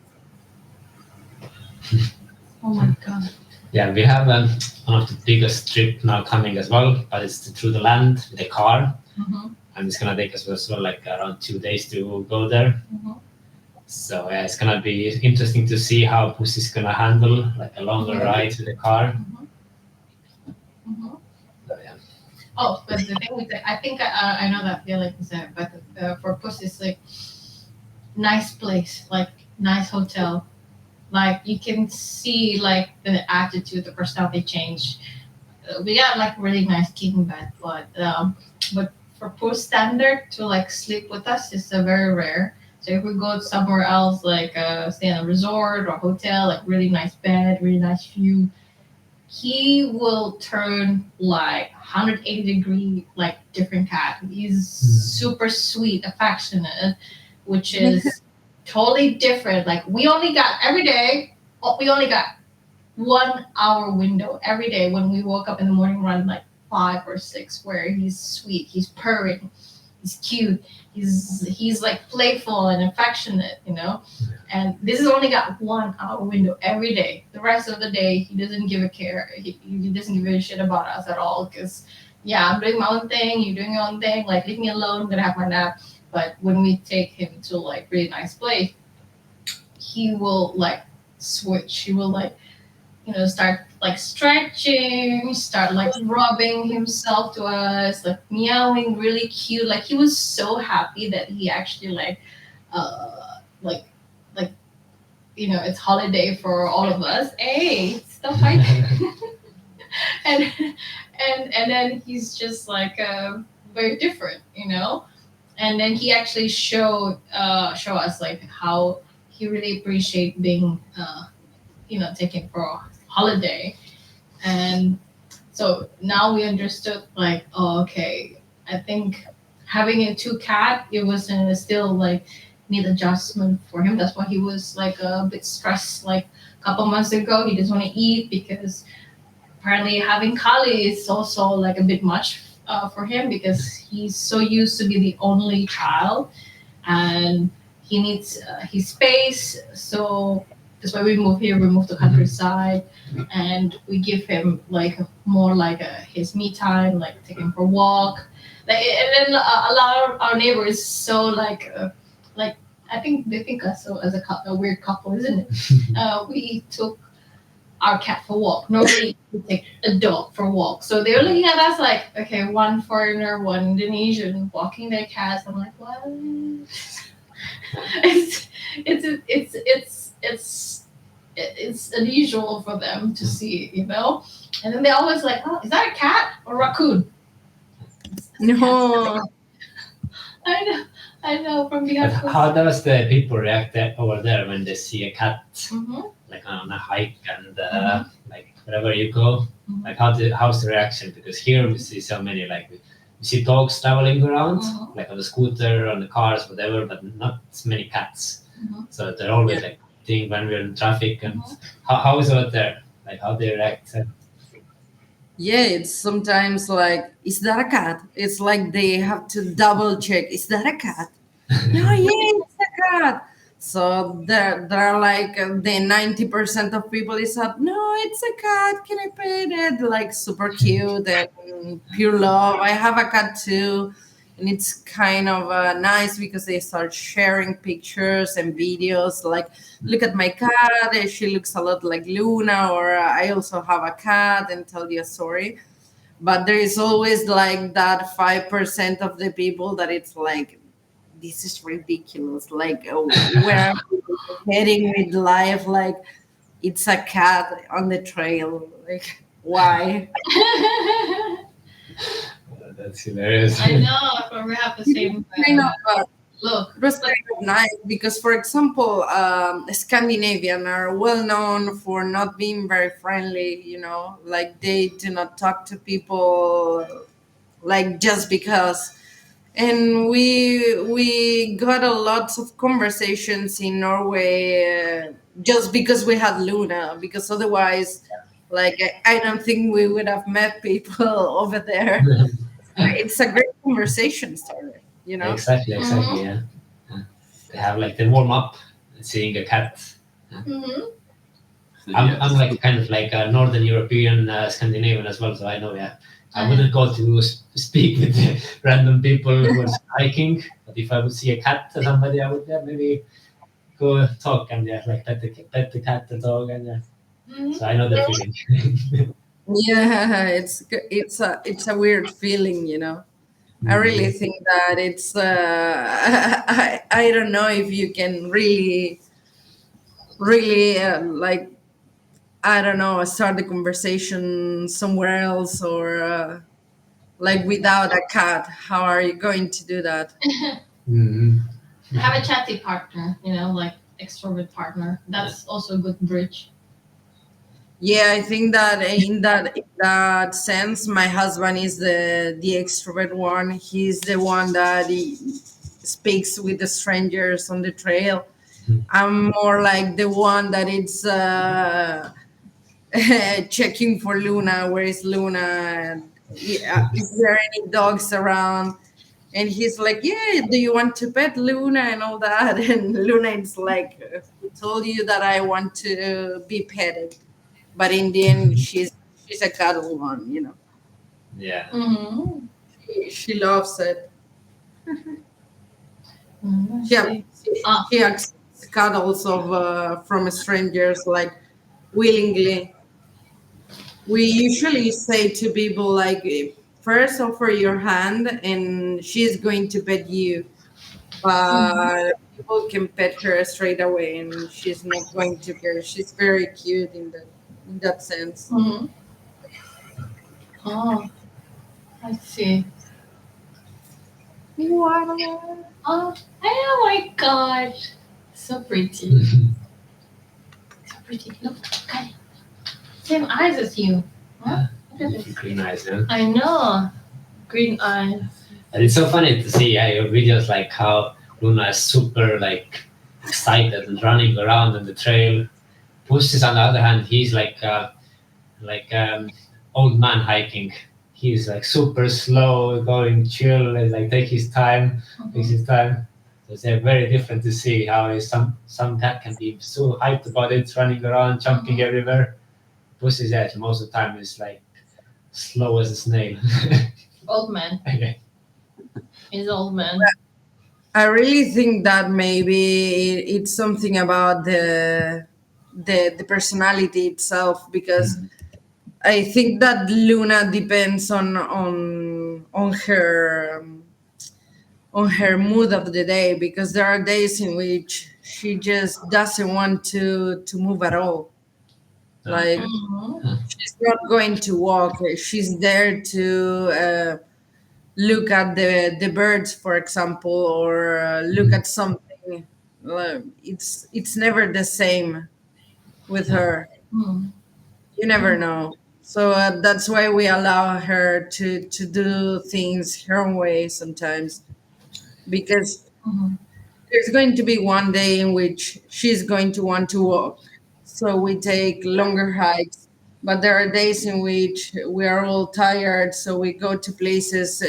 Oh my god. Yeah, we have one of the biggest trip now coming as well, but it's through the land with a car, Mhm, and it's gonna take us as well like around 2 days to go there. mhm. So yeah, it's gonna be interesting to see how Puss is gonna handle like a longer Mhm, ride with the car. mhm, mhm. So yeah, Oh, but the thing with I think I know that feeling, but for Puss, it's like nice place, like nice hotel. Like you can see like the attitude, the personality change. We got like really nice king bed, but for Puss standard to like sleep with us is very rare. So if we go somewhere else, like stay in a resort or hotel, like really nice bed, really nice view, he will turn like 180-degree, like different cat. He's super sweet, affectionate, which is totally different. Like we only got every day, we only got 1 hour window every day when we woke up in the morning around like 5 or 6, where he's sweet, he's purring, he's cute, he's like playful and affectionate, you know. And this has only got 1 hour window every day. The rest of the day, he doesn't give a care. He doesn't give a shit about us at all. Because yeah, I'm doing my own thing. You're doing your own thing. Like leave me alone. I'm gonna have my nap. But when we take him to like really nice place, he will like switch. He will like start like stretching, start like rubbing himself to us, like meowing really cute. Like he was so happy that he actually like like it's holiday for all of us. Hey, stop fighting. and and then he's just like very different, and then he actually show us like how he really appreciate being taken for a holiday. And so now we understood like, oh, okay, I think having a two cat, it was still like need adjustment for him. That's why he was like a bit stressed. Like a couple months ago, he doesn't want to eat because apparently having Kali is also like a bit much for him because he's so used to be the only child and he needs his space. So that's why we moved here. We moved to countryside, and we give him like more like his me time, like take him for a walk. Like, and then a lot of our neighbors so like I think they think us so as a weird couple, isn't it? We took our cat for a walk. Nobody would take a dog for a walk. So they were looking at us like, okay, one foreigner, one Indonesian walking their cats. I'm like, what? it's it's unusual for them to see, you know. And then they always like, oh, is that a cat or raccoon? No. I know from But behind. how does the people react over there when they see a cat Mm-hmm. like on a hike and Mhm. like wherever you go? Mhm. Like how's the reaction? Because here we see so many like we see dogs traveling around Mhm. like on the scooter, on the cars, whatever, but not many cats. Mhm. So they're always like think when we're in traffic and Mhm. how is it out there? Like how they react? Yeah, it's sometimes like, is that a cat? It's like they have to double check, is that a cat? No, yeah, it's a cat. So there are like the 90% of people is up. No, it's a cat. Can I pet it? Like super cute and pure love. I have a cat too, and it's kind of nice because they start sharing pictures and videos. Like, look at my cat. She looks a lot like Luna, or I also have a cat, and tell you a story. But there is always like that 5% of the people that it's like, this is ridiculous. Like, where am I heading with life? Like, it's a cat on the trail. Like, why? That's hilarious. I know, but we have the same Kind of, look. it was kind of nice because, for example, Scandinavian are well known for not being very friendly. Like they do not talk to people like just because. And we got a lots of conversations in Norway just because we had Luna. Because otherwise, like I don't think we would have met people over there. It's a great conversation starter. Exactly, Mhm. yeah. Yeah. They have like they warm up seeing a cat. Mhm. I'm like kind of like a Northern European Scandinavian as well, so I know. Yeah, I wouldn't go to speak with random people who are hiking, but if I would see a cat or somebody, I would maybe go talk and like pet the cat, the dog, and Mhm. so I know the feeling. Yeah, it's a weird feeling. I really Mhm. think that it's I don't know if you can really like, I don't know, start the conversation somewhere else, or like without a cat. How are you going to do that? Mhm. Have a chatty partner, like extrovert partner. That's also a good bridge. Yeah, I think that in that sense, my husband is the extrovert one. He's the one that he speaks with the strangers on the trail. I'm more like the one that it's checking for Luna. Where is Luna? And, yeah, is there any dogs around? And he's like, yeah, do you want to pet Luna and all that? And Luna is like, who told you that I want to be petted? But in the end, she's a cuddle one. Yeah. Mm-hmm. She loves it. Mm, She see. Ah. she accepts cuddles from strangers like willingly. We usually say to people like, first offer your hand and she's going to pet you, Mhm. but people can pet her straight away and she's not going to care. She's very cute in that sense. Mhm. Oh, I see. Wow. Oh, oh my gosh. So pretty. So pretty. Look, okay. Same eyes as you. Huh? Look at this. Green eyes, yeah. I know. Green eyes. And it's so funny to see your videos, like how Luna is super like excited and running around on the trail. Puss is on the other hand, he's like old man hiking. He's like super slow, going chill, and like take his time, takes his time. So it's very different to see how some cat can be so hyped about it, running around, jumping everywhere. Puss is actually most of the time is like slow as a snail. Old man. Okay. He's old man. I really think that maybe it's something about the personality itself, because I think that Luna depends on her mood of the day, because there are days in which she just doesn't want to move at all. Like, Mhm. she's not going to walk. She's there to look at the birds, for example, or look at something. It's never the same with her. Mhm. You never know. So that's why we allow her to do things her own way sometimes, because Mhm. there's going to be one day in which she's going to want to walk. So we take longer hikes. But there are days in which we are all tired. So we go to places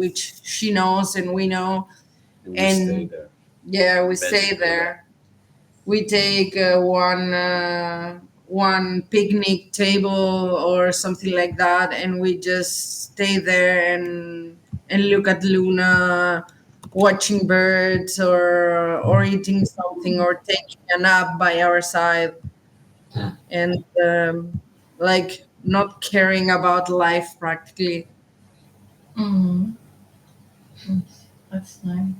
which she knows and we know. And we stay And there. yeah, we stay Basically, there. We take one picnic table or something like that, and we just stay there and look at Luna, watching birds or eating something or taking a nap by our side, Yeah. and like not caring about life practically. Mhm. That's nice.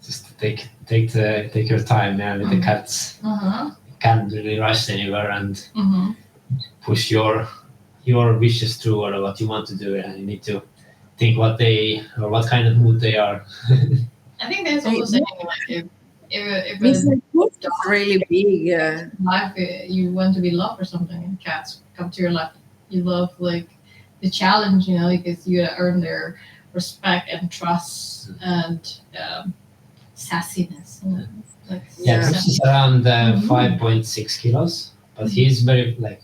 Just take your time, man. With the cats, Uh-huh. you can't really rush anywhere and Mhm. push your wishes through or what you want to do, and you need to think what they or what kind of mood they are. I think there's Hey, also saying like if Mr. a Puss is really big. life you want to be loved or something, and cats come to your life, you love like the challenge, because you earn their respect and trust and sassiness. Like Yeah, Yeah. Puss is around Mhm. 5.6 kilos, but he's very like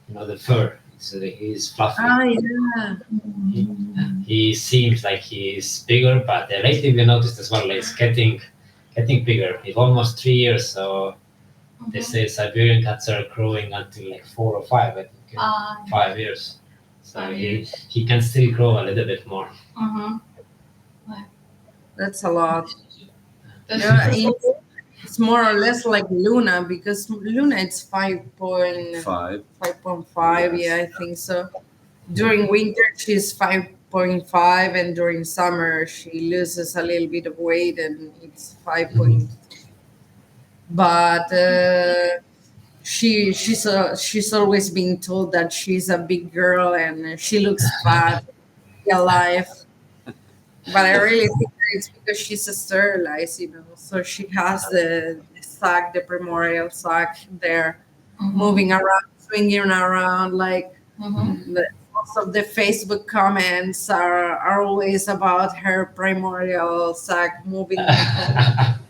the fur. So he's fluffy. Ah, yeah. He seems like he's bigger, but lately we noticed as well like, it's getting bigger. He's almost 3 years, so they say Siberian cats are growing until like 4 or 5. I think 5 years. So 5 years. he can still grow a little bit more. Mm-hmm. That's a lot. That's Yeah, it's more or less like Luna, because Luna it's 5. 5.5. Yes. Yeah, I think so. During winter she's 5.5, and during summer she loses a little bit of weight and it's 5. But she's always being told that she's a big girl and she looks fat, alive. But I really think that it's because she's sterilized. So she has the sac, the primordial sac there, moving around, swinging around. Like Mm-hmm. most of the Facebook comments are always about her primordial sac moving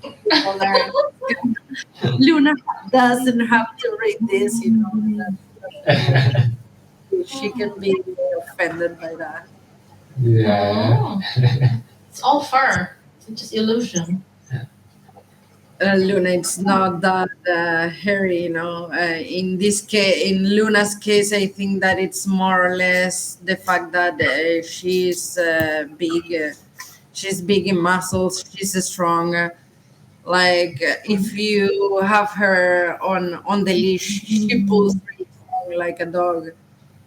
people there. Luna doesn't have to read this. She can be offended by that. Yeah. It's all fur. It's just illusion. Luna, it's not that hairy. In this case, in Luna's case, I think that it's more or less the fact that she's big. She's big in muscles. She's strong. Like if you have her on the leash, she pulls really strong like a dog.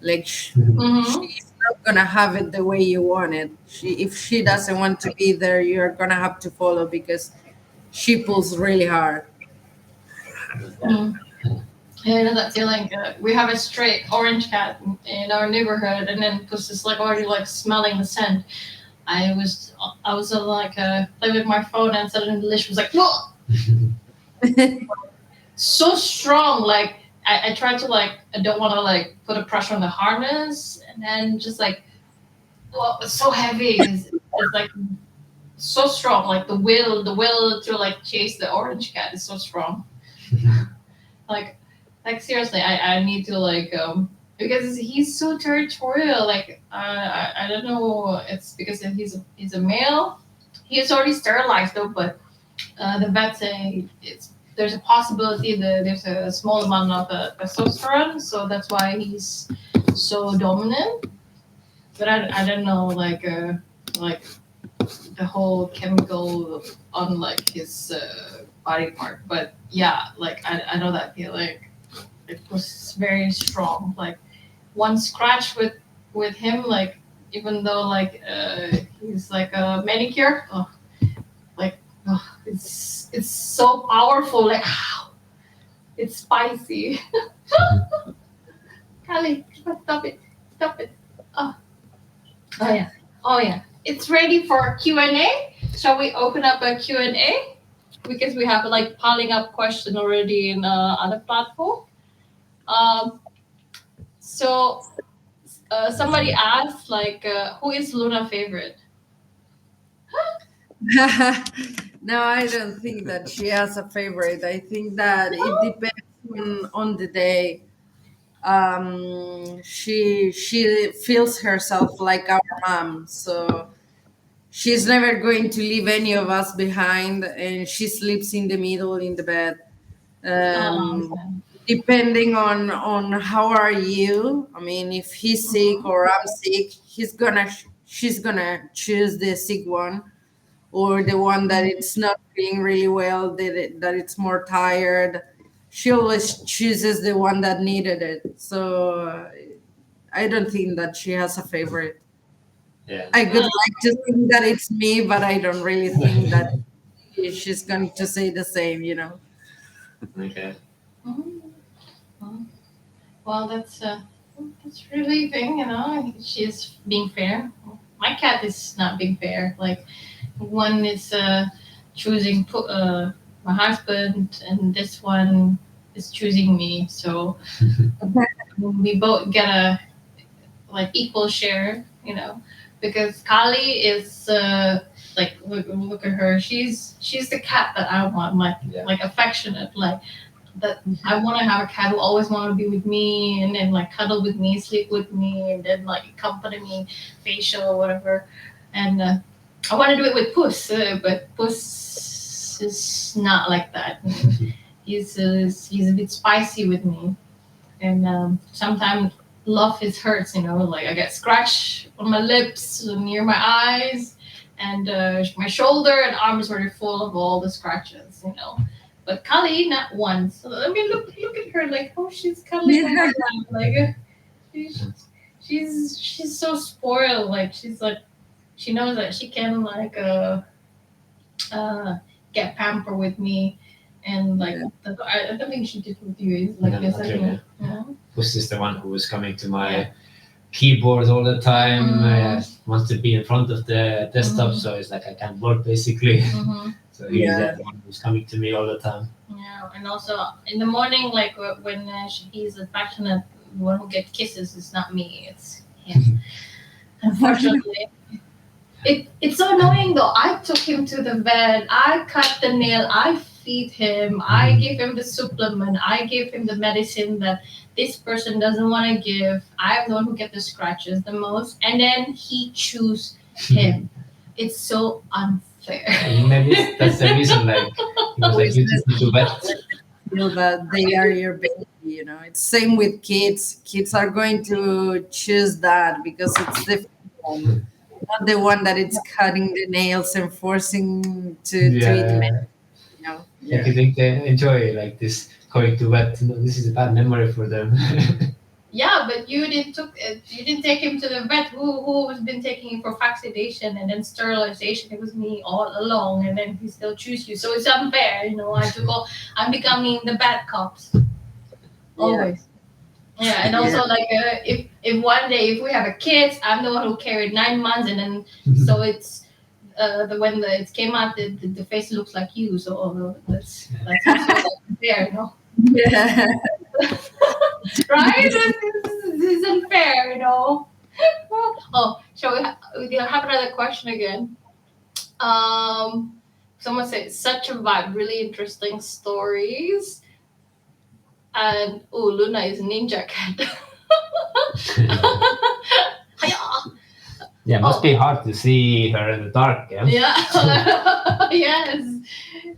Like Mm-hmm. she's not gonna have it the way you want it. If she doesn't want to be there, you're gonna have to follow, because she pulls really hard. Mm. Yeah, I know that feeling. We have a stray orange cat in our neighborhood, and then Puss is like already like smelling the scent. I was like playing with my phone, and suddenly the leash was like, whoa, so strong. Like I tried to like I don't want to put a pressure on the harness, and then just like, oh, it's so heavy. It's like so strong. Like the will to like chase the orange cat is so strong. Like, seriously, I need to like because he's so territorial. Like I don't know. It's because he's a male. He is already sterilized though, but the vet say there's a possibility that there's a small amount of testosterone, so that's why he's so dominant. But I don't know like the whole chemical on like his body part. But yeah, like I know that feel like it was very strong. Like one scratch with him, like even though like he's like a manicure, like it's so powerful. Like it's spicy. Kali, stop it. Oh, oh yeah, oh yeah. It's ready for Q&A. Shall we open up a Q&A? Because we have like piling up question already in other platform. Um, so somebody asked like, who is Luna favorite? No, I don't think that she has a favorite. I think that it depends on the day. She feels herself like our mom, so she's never going to leave any of us behind, and she sleeps in the middle in the bed. Um, Okay. Depending on how are you. I mean, if he's sick or I'm sick, she's gonna choose the sick one, or the one that it's not feeling really well, that it's more tired. She always chooses the one that needed it. So I don't think that she has a favorite. Yeah. I would like to think that it's me, but I don't really think that she's going to say the same. Okay. Mhm. Mhm. Well, that's relieving. She's being fair. My cat is not being fair. Like one is choosing my husband, and this one is choosing me. So we both get a like equal share. Because Kali is like look at her. She's the cat that I want. Like Yeah. like affectionate. Like that I want to have a cat who always want to be with me and then like cuddle with me, sleep with me, and then like accompany me, facial or whatever. And I want to do it with Puss, but Puss is not like that. He's a bit spicy with me, and sometimes love his hurts. Like I get scratched on my lips, near my eyes, and my shoulder and arms were full of all the scratches. But Kali, not once. So, I mean, look at her, like, oh, she's cuddling on my lap, like, she's she's so spoiled. Like, she's like, she knows that she can like uh get pampered with me, and like Yeah. I don't think she did with you. It's like No, this, not like, really. yeah. Puss is the one who was coming to my Yeah. keyboard all the time. Wants to be in front of the desktop, Mhm. so it's like I can't work basically. Mm-hmm. So he's Yeah. the one who's coming to me all the time. Yeah, and also in the morning, like when he's affectionate, the one who gets kisses is not me. It's him. Unfortunately, it's so annoying though. I took him to the vet. I cut the nail. I feed him. I give him the supplement. I give him the medicine that this person doesn't want to give. I'm the one who get the scratches the most, and then he choose him. It's so unfair. Maybe that's the reason. Like he was like, you took me to vet. Feel that they are your baby. It's same with kids. Kids are going to choose that because it's the one, not the one that it's cutting the nails and forcing to treatment. Yeah. Like Yeah. you think they enjoy like this going to vet. No, this is a bad memory for them. Yeah, but you didn't take him to the vet. Who has been taking him for vaccination and then sterilization? It was me all along, and then he still choose you. So it's unfair. I'm becoming the bad cops always. Yeah, and also like if one day if we have a kid, I'm the one who carried 9 months, and then so it's when it came out, the face looks like you. So that's also like fair. Yeah. Right? This is unfair. Oh, shall we we have another question again. Someone said such a vibe, really interesting stories. And oh, Luna is ninja cat. Hiya. Yeah, it must be hard to see her in the dark. Yeah. Yeah. Yes.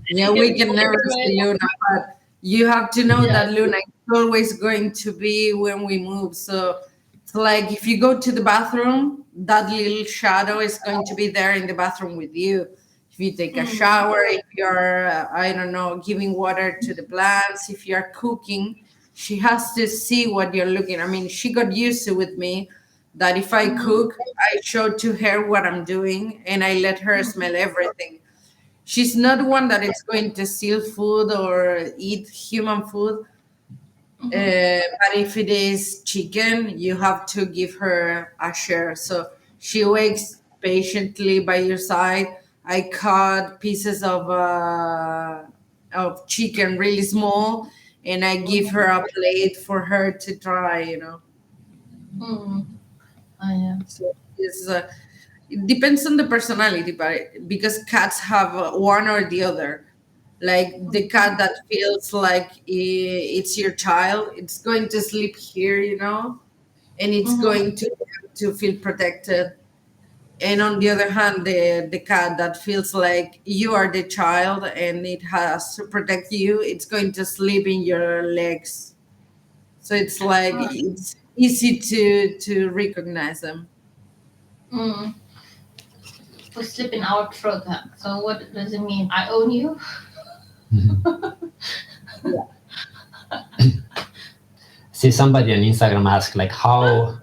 Yeah, we can never see Luna, but you have to know that Luna is always going to be when we move. So it's like if you go to the bathroom, that little shadow is going to be there in the bathroom with you. If you take a shower, if you're, I don't know, giving water to the plants, if you're cooking, she has to see what you're looking. I mean, she got used to with me that if I cook, I show to her what I'm doing and I let her smell everything. She's not one that is going to steal food or eat human food. But if it is chicken, you have to give her a share. So she waits patiently by your side. I cut pieces of chicken really small, and I give her a plate for her to try. Mm. Yeah. So it depends on the personality, but because cats have one or the other. Like the cat that feels like it's your child, it's going to sleep here, and it's going to feel protected. And on the other hand, the cat that feels like you are the child and it has to protect you, it's going to sleep in your legs. So it's like it's easy to recognize them. Mm. We're slipping our throat. So what does it mean? I own you? See, somebody on Instagram asked like how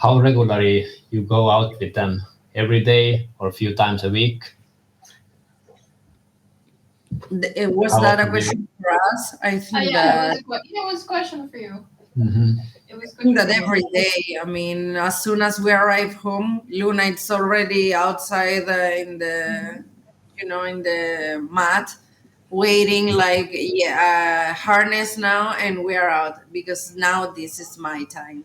regularly you go out with them, every day or a few times a week. Was How that a often do you- question for us? I think Yeah, that it was a question for you. Mhm. It was I think good that for you. every day. I mean, as soon as we arrive home, Luna is already outside in the, in the mat, waiting like harness now, and we are out because now this is my time.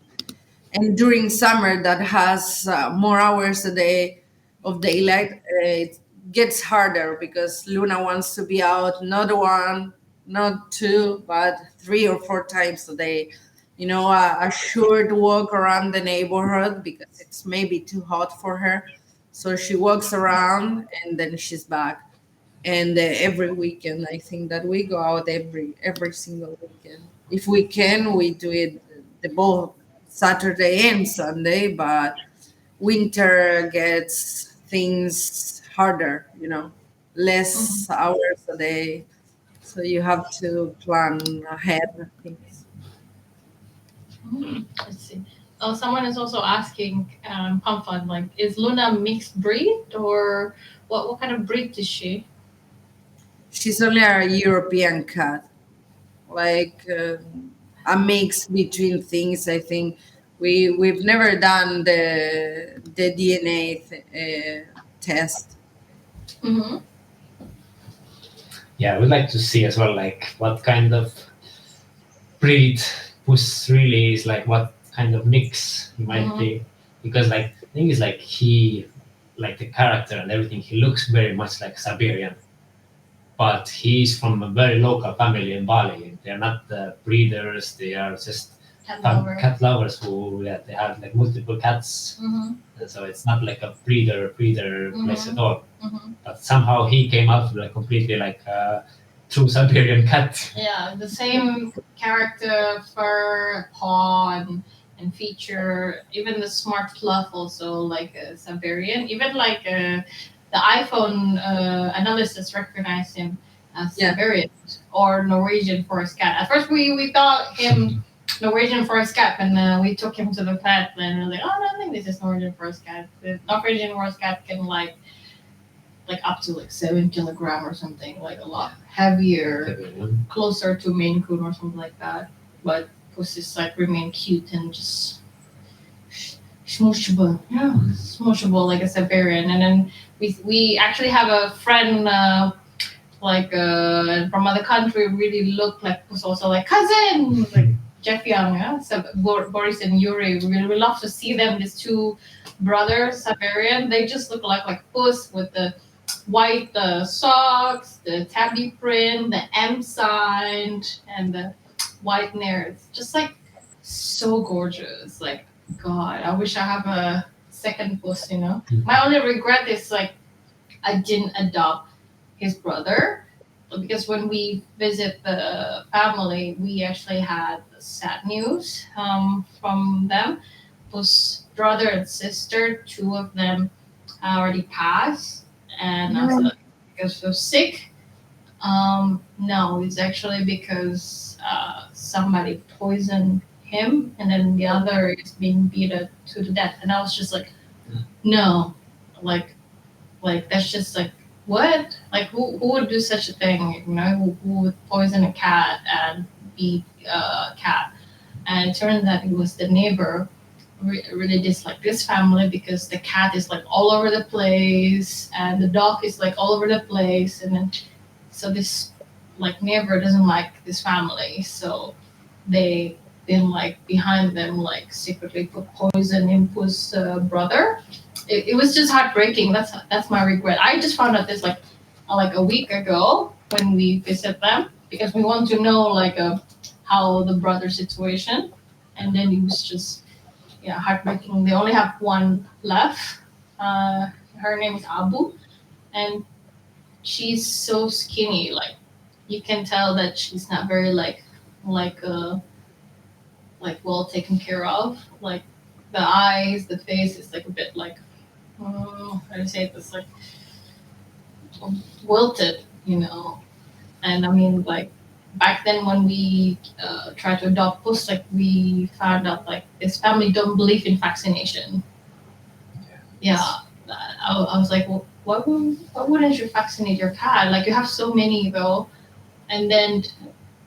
And during summer, that has more hours a day of daylight, it gets harder because Luna wants to be out not one, not two, but 3 or 4 times a day. A short walk around the neighborhood because it's maybe too hot for her. So she walks around and then she's back. And every weekend, I think that we go out every single weekend. If we can, we do it the both Saturday and Sunday. But winter gets things harder. Less hours a day, so you have to plan ahead things. Let's see. Oh, someone is also asking, Pamfan, like, is Luna mixed breed or what kind of breed is she? She's only a European cat, like a mix between things. I think we've never done the DNA test. Mm-hmm. Yeah, I would like to see as well, like what kind of breed Puss really is, like what kind of mix he might be. Because like the thing is like like the character and everything, he looks very much like Siberian. But he's from a very local family in Bali. They're not breeders, they are just cat lovers who they have like multiple cats. And so it's not like a breeder place at all. But somehow he came out like completely like a true Siberian cat. Yeah, the same character, fur, paw, and feature. Even the smart fluff, also like a Siberian. Even like the iPhone analysis recognized him as Siberian or Norwegian forest cat. At first, we thought him Norwegian forest cat, and we took him to the vet, and we were like, oh, no, I think this is Norwegian forest cat. The Norwegian forest cat can like up to like 7 kilogram or something, like a lot heavier, closer to Maine Coon or something like that. But Puss is like remain cute and just smooshable, smooshable like a Siberian. And then we actually have a friend from other country really looked like Puss, also like cousin, like Jeff Young, so Boris and Yuri. We love to see them. These two brothers, Siberian. They just look like Puss with the white socks, the tabby print, the M sign, and the white nails. Just like so gorgeous. Like God, I wish I have a second Puss. My only regret is like I didn't adopt his brother because when we visit the family, we actually had sad news from them. Whose brother and sister, two of them already passed, and I was like, because they're sick. No, it's actually because somebody poisoned him, and then the other is being beaten to the death. And I was just like, no, like that's just like what? Like who would do such a thing? Who would poison a cat and beat a cat? And it turned out it was the neighbor really disliked this family because the cat is like all over the place and the dog is like all over the place, and then so this like neighbor doesn't like this family, so they then like behind them like secretly put poison in Puss' brother. It was just heartbreaking. That's my regret. I just found out this like a week ago when we visit them because we want to know like how the brother situation, and then it was just heartbreaking. They only have one left. Her name is Abu, and she's so skinny. Like you can tell that she's not very like well taken care of. Like the eyes, the face is like a bit like how do you say this, like wilted. And I mean like back then when we tried to adopt Puss, like we found out like this family don't believe in vaccination. Yeah, I was like, well, why wouldn't you vaccinate your cat? Like you have so many though, and then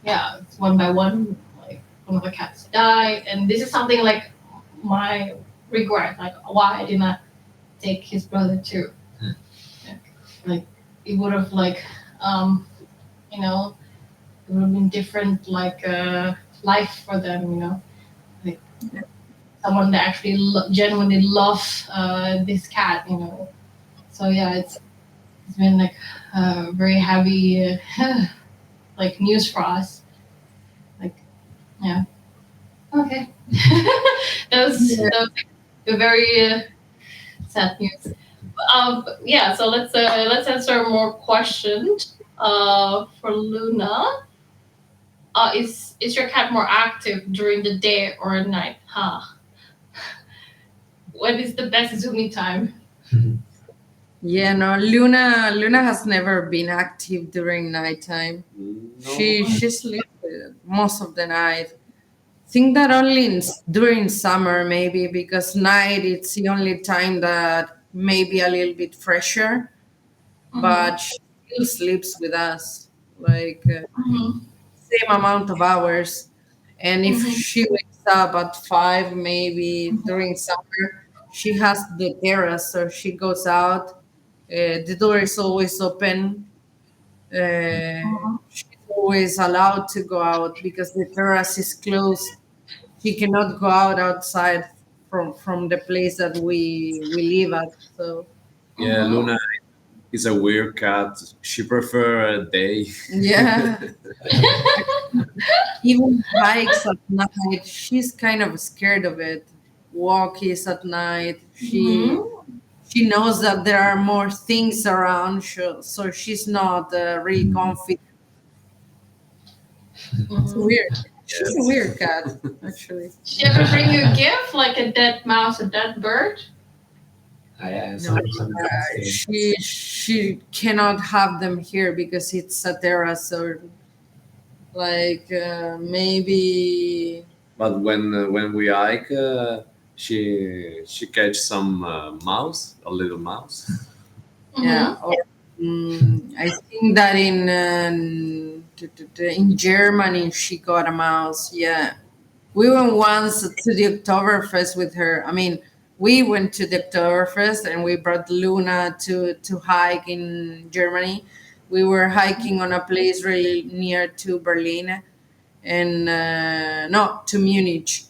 it's one by one, like one of the cats die, and this is something like my regret, like why I did not take his brother too. Like it would have like you know it would have been different like life for them. Like someone that actually genuinely love this cat. So yeah, it's been like very heavy like news for us. Like yeah, okay. that was a very sad news. Yeah, so let's answer more questions. For Luna, is your cat more active during the day or at night? What is the best Zoomy time? Yeah, no, Luna has never been active during nighttime. No. She sleeps most of the night. Think that only during summer maybe because night it's the only time that maybe a little bit fresher, but she still sleeps with us like same amount of hours. And if she wakes up at 5 maybe during summer, she has the terrace, so she goes out. The door is always open. She's always allowed to go out because the terrace is closed. She cannot go outside from the place that we live at. So Yeah, Luna is a weird cat. She prefer a day. yeah, even hikes at night, she's kind of scared of it. Walkies at night, she knows that there are more things around, so she's not really confident. It's weird. She's a Yes. weird cat, actually. She ever bring you a gift like a dead mouse, a dead bird? I No, she cannot have them here because it's a terrace or like maybe But when we hike, she catch some mouse, a little mouse. yeah. Or, I think that in Germany she got a mouse. Yeah, we went once to the Oktoberfest with her. I mean, we went to the Oktoberfest and we brought Luna to hike in Germany. We were hiking on a place really near to Berlin, and no, to Munich.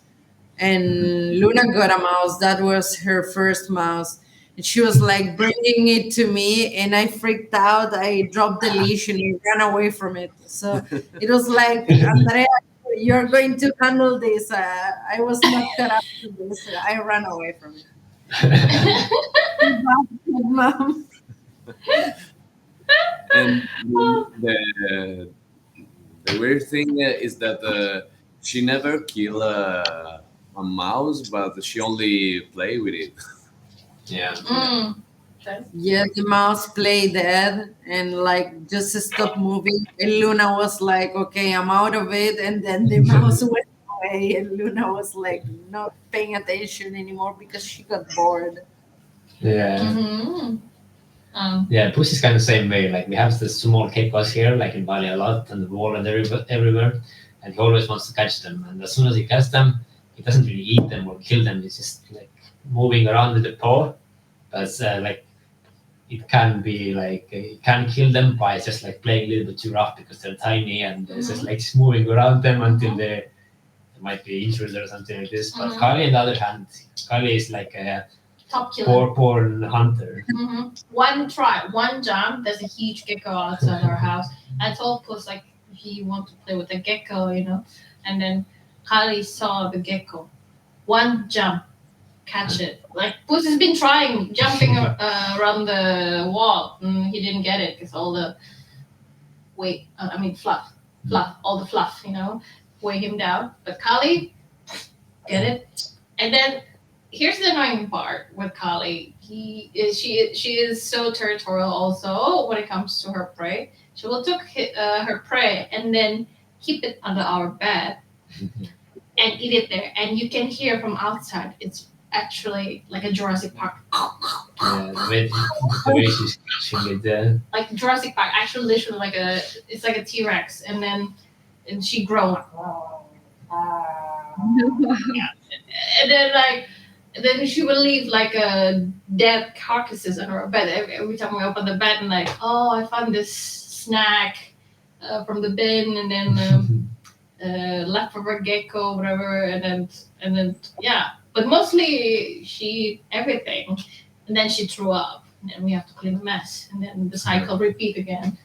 And Luna got a mouse. That was her first mouse. And she was like bringing it to me, and I freaked out. I dropped the leash and I ran away from it. So it was like, Andrea, you're going to handle this. I was not cut up for this. I ran away from it. Mom. And the the weird thing is that she never killed a mouse, but she only play with it. Yeah. Mm. Okay. Yeah, the mouse played dead and like just stopped moving. And Luna was like, okay, I'm out of it. And then the mouse went away, and Luna was like not paying attention anymore because she got bored. Yeah. Mm-hmm. Yeah, Puss is kind of the same way. Like we have the small geckos here, like in Bali a lot, and the wall and everywhere, and he always wants to catch them. And as soon as he catches them, he doesn't really eat them or kill them. He's just like moving around with the paw. But like it can be like you can kill them by just like playing a little bit too rough because they're tiny and it's just like just moving around them until they might be injured or something like this. But Kali, on the other hand, Kali is like a Top killer. porn hunter. One jump. There's a huge gecko outside our house. I told Puss like if he want to play with the gecko, and then Kali saw the gecko. One jump, catch it. Like Puss has been trying jumping around the wall. He didn't get it because all the fluff, all the fluff, weigh him down. But Kali, get it. And then here's the annoying part with Kali. She is so territorial also when it comes to her prey. She will take her prey and then keep it under our bed and eat it there. And you can hear from outside. It's actually like a Jurassic Park. Yeah, the way she's catching it. Like Jurassic Park, actually, literally it's like a T-Rex, and she grows. And then she will leave like a dead carcasses on her bed every time we open the bed and like, oh, I found this snack from the bin, and then leftover gecko, whatever, and then yeah. But mostly she eat everything, and then she threw up, and then we have to clean the mess, and then the cycle repeat again.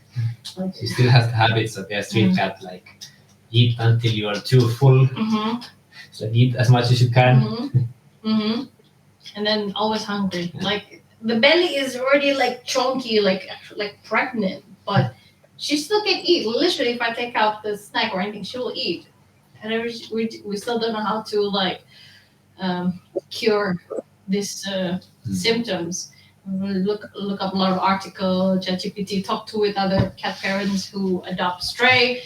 Like, She still has the habits of a street cat, like eat until you are too full. So eat as much as you can. And then always hungry. Like the belly is already like chunky, like pregnant, but she still can eat. Literally, if I take out the snack or anything, she will eat. And we still don't know how to cure these symptoms. We look up a lot of articles, ChatGPT, talk to with other cat parents who adopt stray,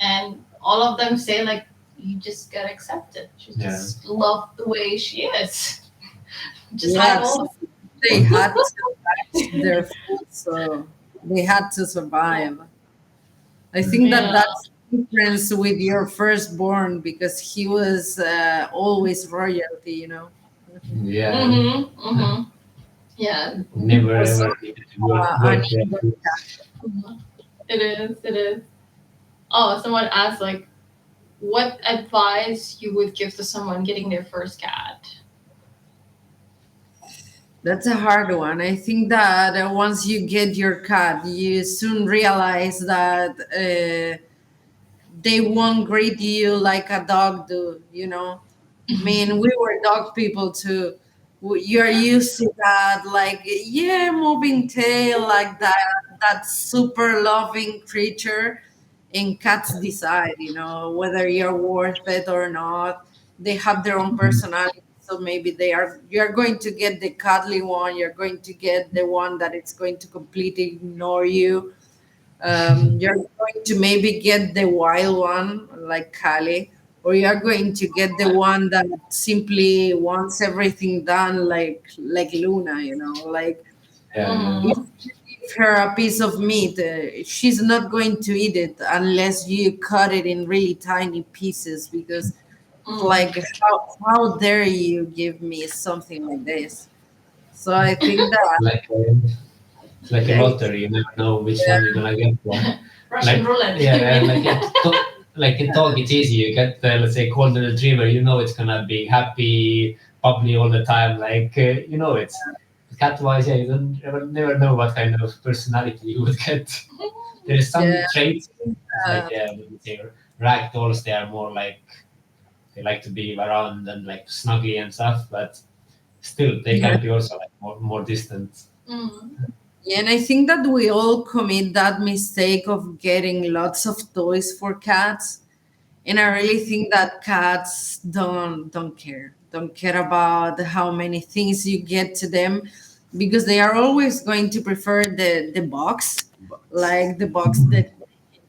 and all of them say like, you just gotta accept it. She just love the way she is. Just have all they had to catch their food, so they had to survive. I think that's the difference with your firstborn because he was always royalty, Yeah. Yeah. Never Was, ever needed to work there. It is. Oh, someone asked like, what advice you would give to someone getting their first cat? That's a hard one. I think that once you get your cat, you soon realize that they won't greet you like a dog do. I mean, we were dog people too. You're used to that, like, yeah, moving tail, like that super loving creature. And cats decide, whether you're worth it or not. They have their own personality. So maybe you're going to get the cuddly one, you're going to get the one that it's going to completely ignore you. You're going to maybe get the wild one like Kali, or you're going to get the one that simply wants everything done like Luna, like Yeah. if you give her a piece of meat, she's not going to eat it unless you cut it in really tiny pieces because like how dare you give me something like this. So I think that It's like a lottery. You never know which one you're gonna get from. Russian roulette. Yeah, like like in dog, it's easy. You get let's say golden retriever, you know it's gonna be happy, bubbly all the time. Like you know it's cat wise, yeah, you don't never know what kind of personality you would get. There is Yeah. some traits like Uh, let me say rag dolls. They are more like they like to be around and like snuggly and stuff, but still they yeah. can be also like more distant. Mm. Yeah, and I think that we all commit that mistake of getting lots of toys for cats. And I really think that cats don't care about how many things you get to them, because they are always going to prefer the box, But like the box that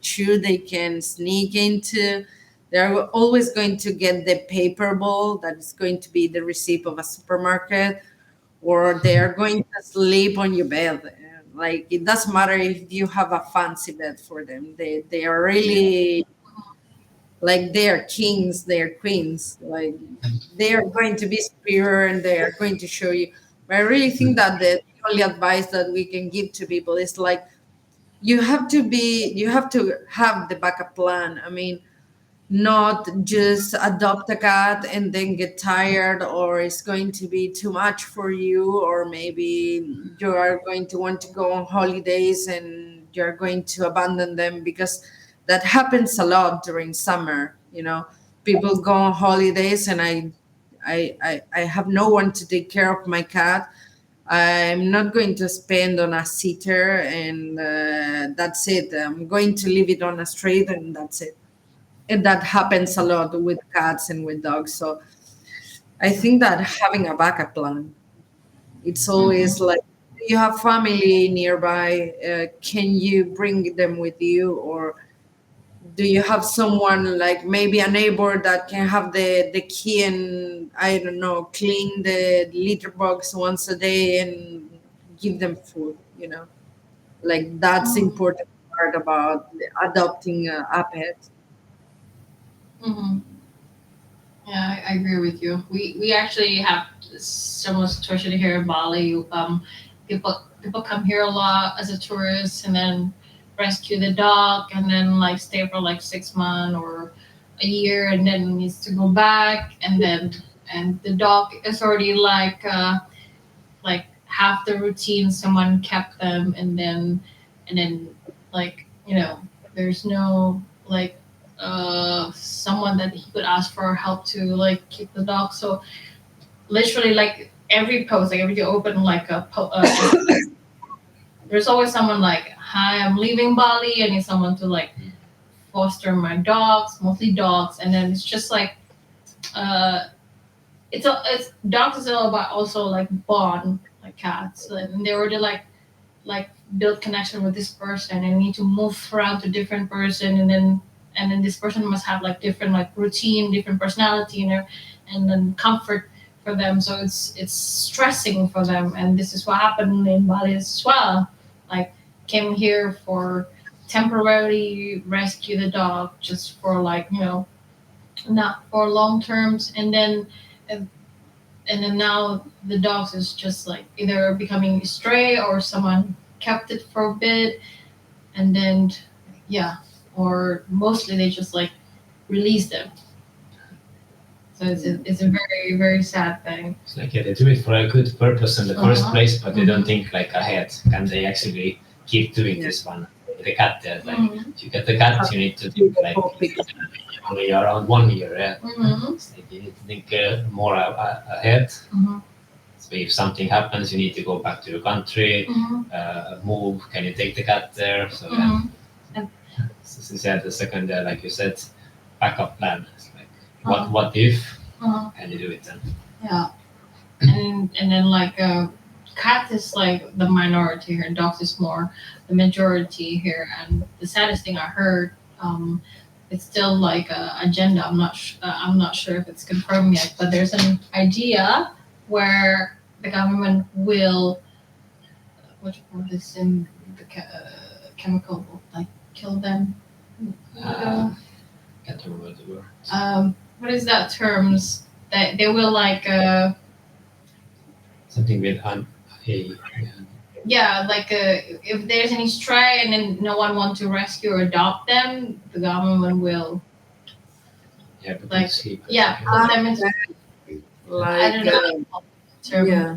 sure they can sneak into. They're always going to get the paper ball that is going to be the receipt of a supermarket, or they are going to sleep on your bed. Like it doesn't matter if you have a fancy bed for them. They are yeah, really like they are kings, they are queens. Like they are going to be superior and they are going to show you. But I really think that the only advice that we can give to people is like you have to have the backup plan. I mean, not just adopt a cat and then get tired, or it's going to be too much for you, or maybe you are going to want to go on holidays and you're going to abandon them, because that happens a lot during summer. People go on holidays and I have no one to take care of my cat. I'm not going to spend on a sitter, and that's it. I'm going to leave it on a street, and that's it. And that happens a lot with cats and with dogs. So I think that having a backup plan, it's always Mhm. like, do you have family nearby? Can you bring them with you? Or do you have someone like maybe a neighbor that can have the key and, I don't know, clean the litter box once a day and give them food? Like that's Mhm. important part about adopting a pet. Mhm. Yeah, I agree with you. We actually have similar situation here in Bali. People come here a lot as a tourist and then rescue the dog and then like stay for like 6 months or a year and then needs to go back and the dog is already like half the routine someone kept them and then like there's no like someone that he could ask for help to like keep the dog. So literally like every post, like every you open like there's always someone like, hi, I'm leaving Bali, I need someone to like foster my dogs, mostly dogs. And then it's just like uh it's dogs is all about also like bond like cats, and they already like build connection with this person and need to move around to different person, and then this person must have like different like routine, different personality, and then comfort for them. So it's stressing for them, and this is what happened in Bali as well. Like came here for temporarily rescue the dog just for like not for long terms, and then now the dogs is just like either becoming stray or someone kept it for a bit, and then yeah, or mostly they just like release them. So it's a very very sad thing. It's like yeah, they do it for a good purpose in the first Uh-huh. place, but they don't Mhm. think like ahead. Can they actually keep doing Yeah. this one? The cat there, like Mhm. to get the cat, you need to think like only around 1 year. Yeah, Mhm. it's like you need to think more ahead. Mhm. So if something happens, you need to go back to your country, Mhm. move. Can you take the cat there? So yeah, Mhm. And since yeah, the second like you said, backup plan. It's like uh-huh. what if? Uh-huh. Can you do it then? Yeah, and then like cat is like the minority here, dogs is more the majority here. And the saddest thing I heard, it's still like a agenda. I'm not sure if it's confirmed yet, but there's an idea where the government will what you call this in the chemical like kill them. Uh, can't remember the word. What is that terms that they will like Something with an a yeah, like if there's any stray and then no one wants to rescue or adopt them, the government will. Yeah, put them Like, to sleep. yeah, basically. put them in. I Like don't know. Terrible. yeah,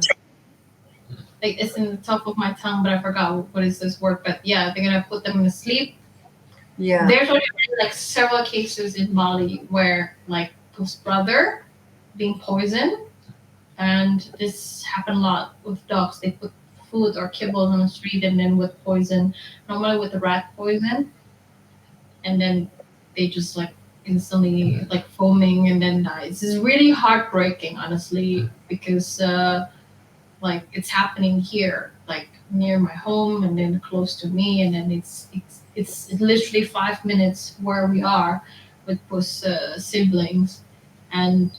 Like it's in the top of my tongue, but I forgot what is this word. But yeah, they're gonna put them in sleep. yeah. There's already been, like several cases in Bali where like his brother being poisoned, and this happened a lot with dogs. They put food or kibbles on the street, and then with poison, normally with the rat poison, and then they just like instantly like foaming and then dies. It's really heartbreaking, honestly, because like it's happening here, like near my home, and then close to me, and then it's literally 5 minutes where we are with Puss siblings, and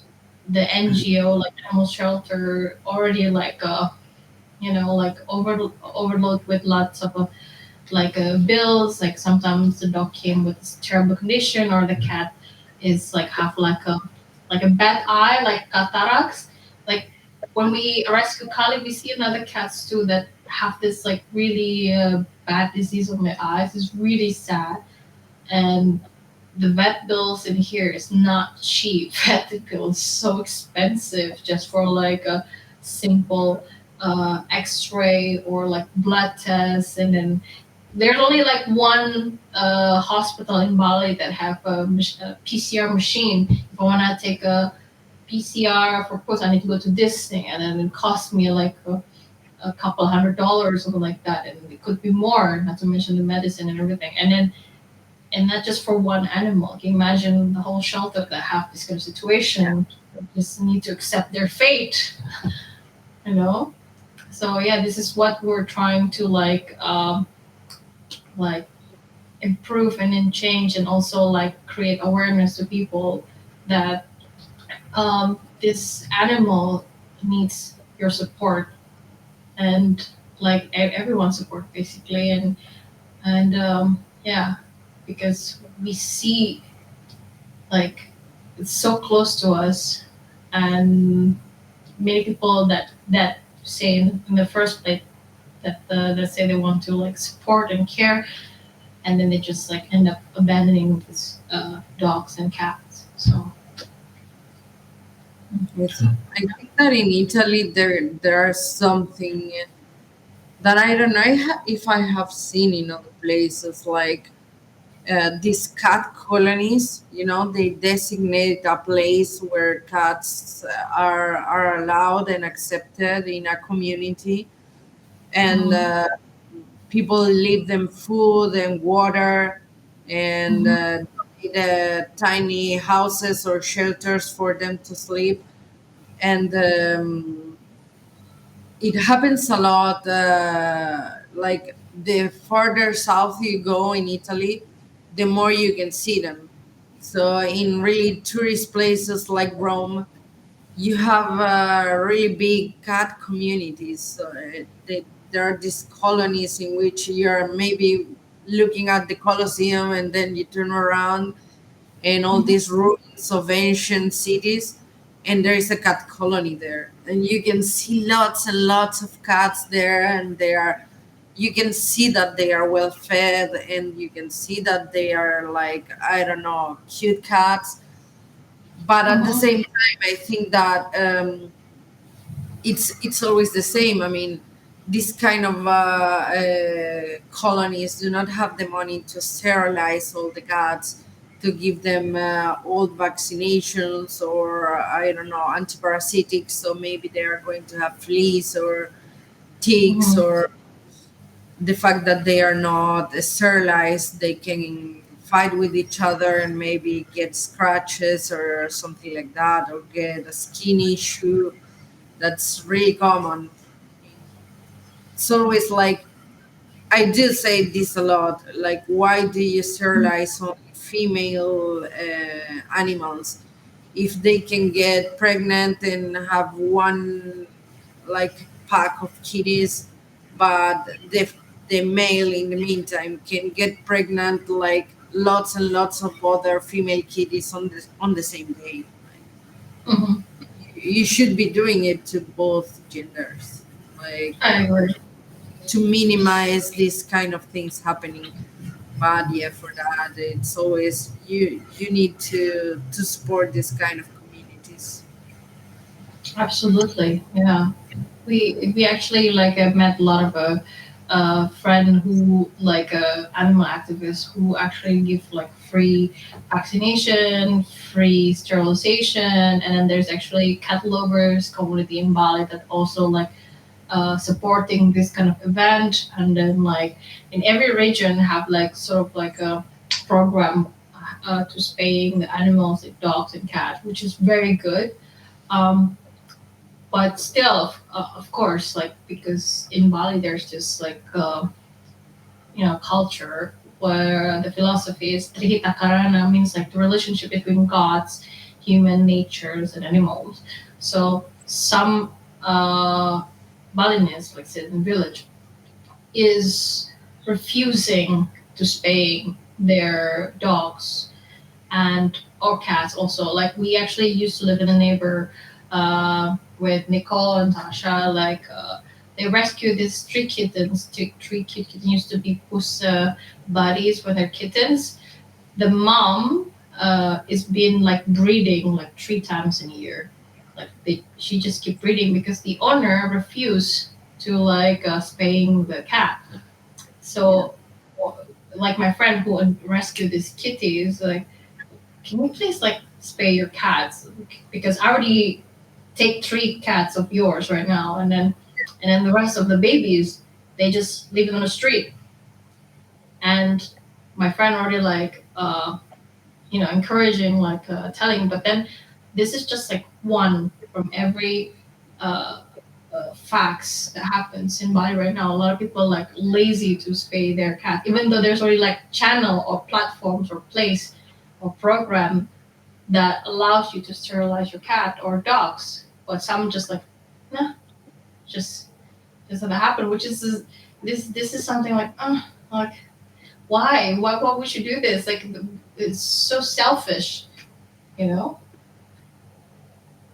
the NGO like animal shelter already like like overload with lots of like bills. Like sometimes the dog came with this terrible condition, or the cat is like have like a bad eye, like cataracts. Like when we rescue Kali, we see another cats too that have this like really bad disease on their eyes. It's really sad, and the vet bills in here is not cheap. Vet bills so expensive just for like a simple X-ray or like blood test, and then there's only like one hospital in Bali that have a PCR machine. If I want to take a PCR for course, I need to go to this thing, and then it costs me like a couple $100 or something like that, and it could be more. Not to mention the medicine and everything, and not just for one animal. Can you imagine the whole shelter that have this kind of situation? Just need to accept their fate, you know. So yeah, this is what we're trying to like improve and then change, and also like create awareness to people that this animal needs your support, and like everyone's support basically, and yeah, because we see like it's so close to us, and many people that say in the first place that say they want to like support and care, and then they just like end up abandoning these dogs and cats. So It's, I think that in Italy there are something that I don't know if I have seen in other places, like these cat colonies. You know, they designate a place where cats are allowed and accepted in a community, and mhm, people leave them food and water, and mhm, tiny houses or shelters for them to sleep. And it happens a lot. Like the further south you go in Italy, the more you can see them. So in really tourist places like Rome, you have really big cat communities. So there are these colonies in which you're maybe looking at the Colosseum, and then you turn around and all mhm, these ruins of ancient cities, and there is a cat colony there, and you can see lots and lots of cats there, and they are, you can see that they are well fed, and you can see that they are like, I don't know, cute cats. But at the mhm, same time, I think that it's always the same. I mean, these kind of colonies do not have the money to sterilize all the cats, to give them all vaccinations, or I don't know, antiparasitics. So maybe they are going to have fleas or ticks, mhm, or the fact that they are not sterilized, they can fight with each other and maybe get scratches or something like that, or get a skin issue. That's really common. So it's like, I do say this a lot, like, why do you sterilize only female animals if they can get pregnant and have one like pack of kitties, but the male in the meantime can get pregnant like lots and lots of other female kitties on the same day. mhm. You should be doing it to both genders, like I agree. to minimize these kind of things happening. bad for that. It's always you need to support this kind of communities. Absolutely, yeah. We actually like I've met a lot of friend who like animal activists who actually give like free vaccination, free sterilization, and then there's actually cat lovers community in Bali that also like supporting this kind of event, and then like in every region have like sort of like a program to spaying the animals like dogs and cats, which is very good. Um, but still, of course, like because in Bali there's just like culture where the philosophy is trihita karana, means like the relationship between gods, human natures, and animals. So some Balinese, like say in village, is refusing to spay their dogs and or cats also. Like we actually used to live in a neighbor with Nicole and Tasha. Like they rescued these three kittens. Three kittens used to be puss buddies when they're kittens. The mom is been like breeding like 3 times in a year. Like she just keep breeding because the owner refused to like spaying the cat. So like my friend who rescued these kitties, like can you please like spay your cats because I already take 3 cats of yours right now, and then the rest of the babies they just leave it on the street. And my friend already like encouraging like telling, but then this is just like one from every uh, facts that happens in Bali right now. A lot of people like lazy to spay their cat, even though there's already like channel or platforms or place or program that allows you to sterilize your cat or dogs, but some just like, nah, just doesn't happen. Which is this is something like, like why would you do this? Like it's so selfish, you know.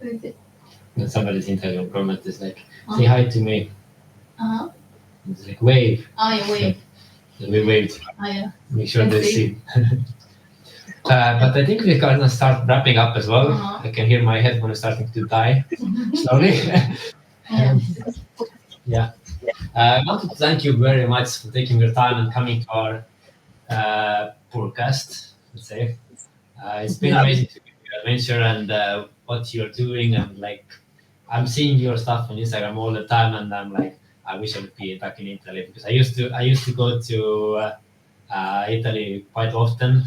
And somebody's Instagram comment is like, say hi to me. Uh-huh. It's like wave. Oh yeah, wait. So we waved. Oh yeah. Make sure Can they see. see. But I think we're gonna start wrapping up as well. Uh-huh. I can hear my headphone is starting to die slowly. Yeah. Yeah. I wanted to thank you very much for taking your time and coming to our podcast. Let's say it's been Yeah. amazing to see your adventure and what you're doing, and like I'm seeing your stuff on Instagram all the time, and I'm like, I wish I would be back in Italy because I used to go to Italy quite often.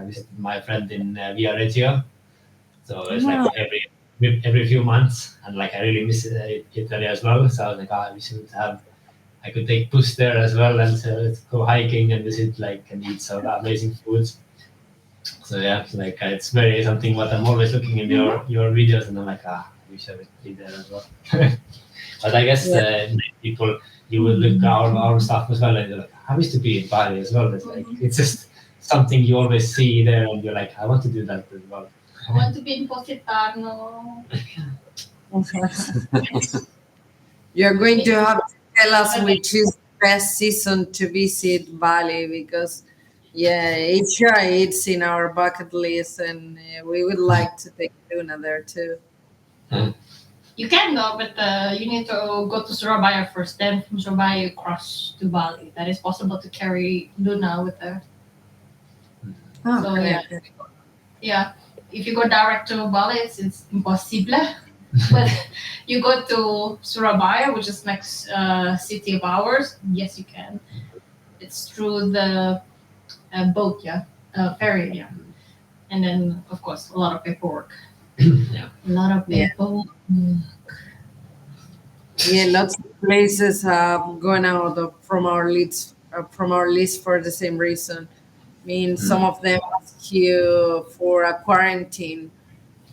Visited my friend in Via Reggio, so it's like Wow. every few months, and like I really miss Italy as well. So I was like, oh, we should have. I could take Puss there as well, and so let's go hiking and visit like and eat some amazing foods. So yeah, it's like it's very something what I'm always looking in your videos, and I'm like, I wish I would be there as well. But I guess Yeah. many people you will look at our stuff as well, and you're like, I wish to be in Bali as well. It's like it's just something you always see there, and you're like, I want to do that as well. I want to be in Positano. You're going to have to tell us which is the best season to visit Bali because, yeah, Asia it's in our bucket list, and we would like to take Luna there too. You can go, but you need to go to Surabaya first. Then from Surabaya you cross to Bali. That is possible to carry Luna with her. Oh, So okay, yeah, okay. yeah. If you go direct to Bali, it's impossible. But you go to Surabaya, which is next city of ours. Yes, you can. It's through the boat, yeah, ferry, yeah, and then of course a lot of paperwork. Yeah. A lot of Yeah. paperwork. Yeah, lots of places have gone out from our list for the same reason. I mean, some of them ask you for a quarantine,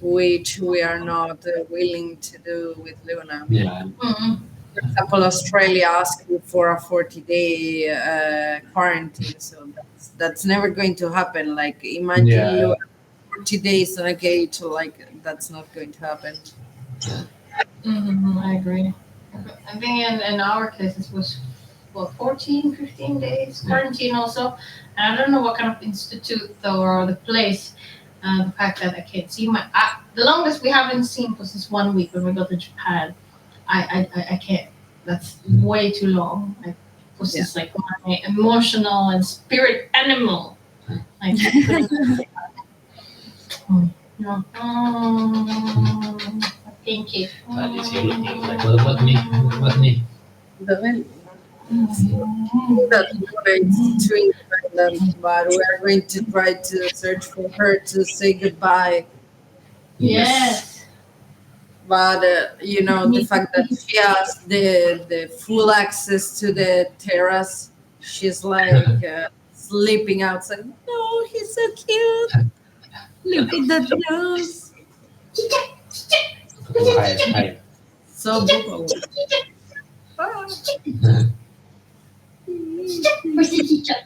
which we are not willing to do with Luna. Yeah. Mm-mm. For example, Australia asks you for a 40-day quarantine, so that's never going to happen. Like, imagine Yeah. Luna 40 days on a cage, like, that's not going to happen. I agree. I think in our case it was 14, 15 days quarantine also. And I don't know what kind of institute or the place. The fact that I can't see the longest we haven't seen was this 1 week when we go to Japan. I can't. That's way too long. Like Puss is like my emotional and spirit animal. Like I couldn't. No. Thank you. That is your looking like, what about me? What about me? That it's too independent, but we are going to try to search for her to say goodbye. Yes. But the fact that she has the full access to the terrace, she's like sleeping outside. No, he's so cute. Look at that nose. Hi. So beautiful. Where's the teacher?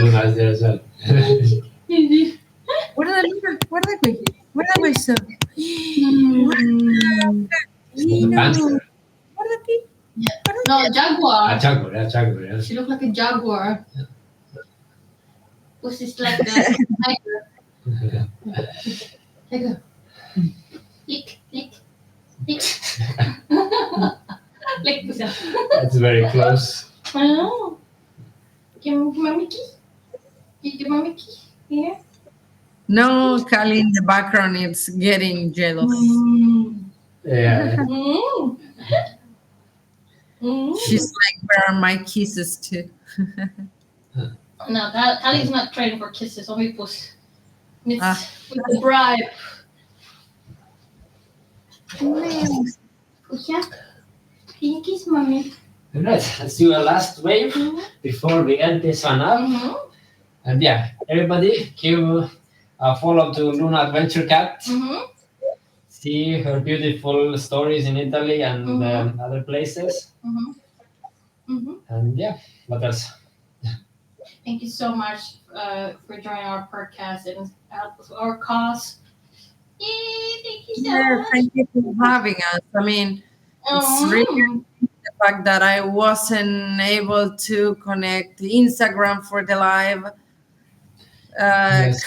Luna is there as well. Where are they? Where are we, sir? Hamster. What are they? No, jaguar. Jaguar, yeah. She looked like a jaguar. Puss is like the tiger. Tiger. Lick. Lick, Puss. That's very close. I know. Give me Mickey. Give me Mickey. Yeah. No, Kali in the background is getting jealous. Yeah. She's like, where are my kisses too? No, Kali's not trying for kisses. Only Puss. With the bribe. Pusha, can you kiss mommy? Alright, let's do a last wave before we end this one up. And yeah, everybody give a follow to Lunadventurecat. See her beautiful stories in Italy and other places. And yeah, what else? Thank you so much for joining our podcast and help with our cause. Yay, thank you so much. Thank you for having us. I mean, it's really the fact that I wasn't able to connect Instagram for the live.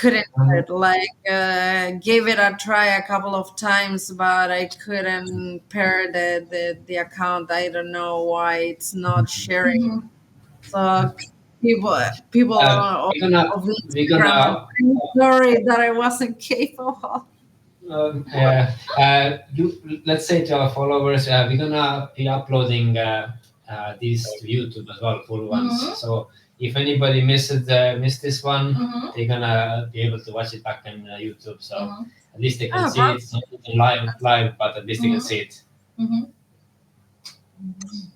Couldn't gave it a try a couple of times, but I couldn't pair the account. I don't know why it's not sharing. So people of Instagram, I'm sorry that I wasn't capable. Let's say to our followers, we're gonna be uploading these to YouTube as well, full ones. So if anybody missed this one, they're gonna be able to watch it back on YouTube. So at least they can see it. It's not live, but at least they can see it.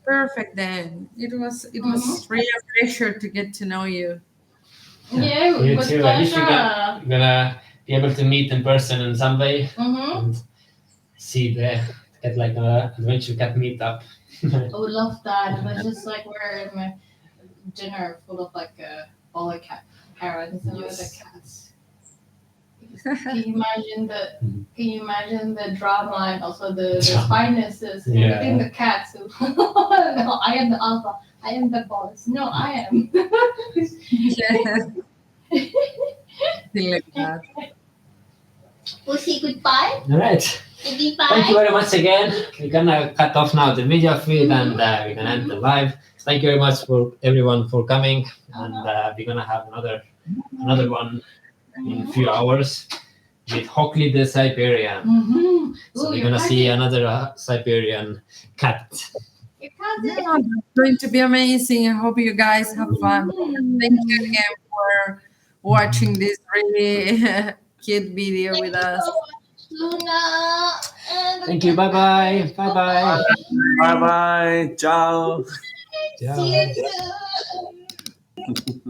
Perfect. Then it was really a pleasure to get to know you. Yeah, you it was too. At least you're gonna be able to meet in person in some way and see get like a Adventurecat meetup. I would love that. It was just like we're in my dinner full of like all the parents and all the cats. Can you imagine the drama and also the finances within the cats? No, I am the alpha. I am the boss. No, I am. Something like that. We'll say goodbye. All right. Goodbye. Thank you very much again. We're gonna cut off now the video feed and we're gonna end the live. Thank you very much for everyone for coming, and we're gonna have another one in a few hours with Hockley the Siberian. So we're gonna see another Siberian cat. Yeah, it's going to be amazing. I hope you guys have fun. Thank you again for watching this really cute video with us. Luna. Thank you. Bye-bye. Bye-bye. Bye-bye. Ciao. See you soon.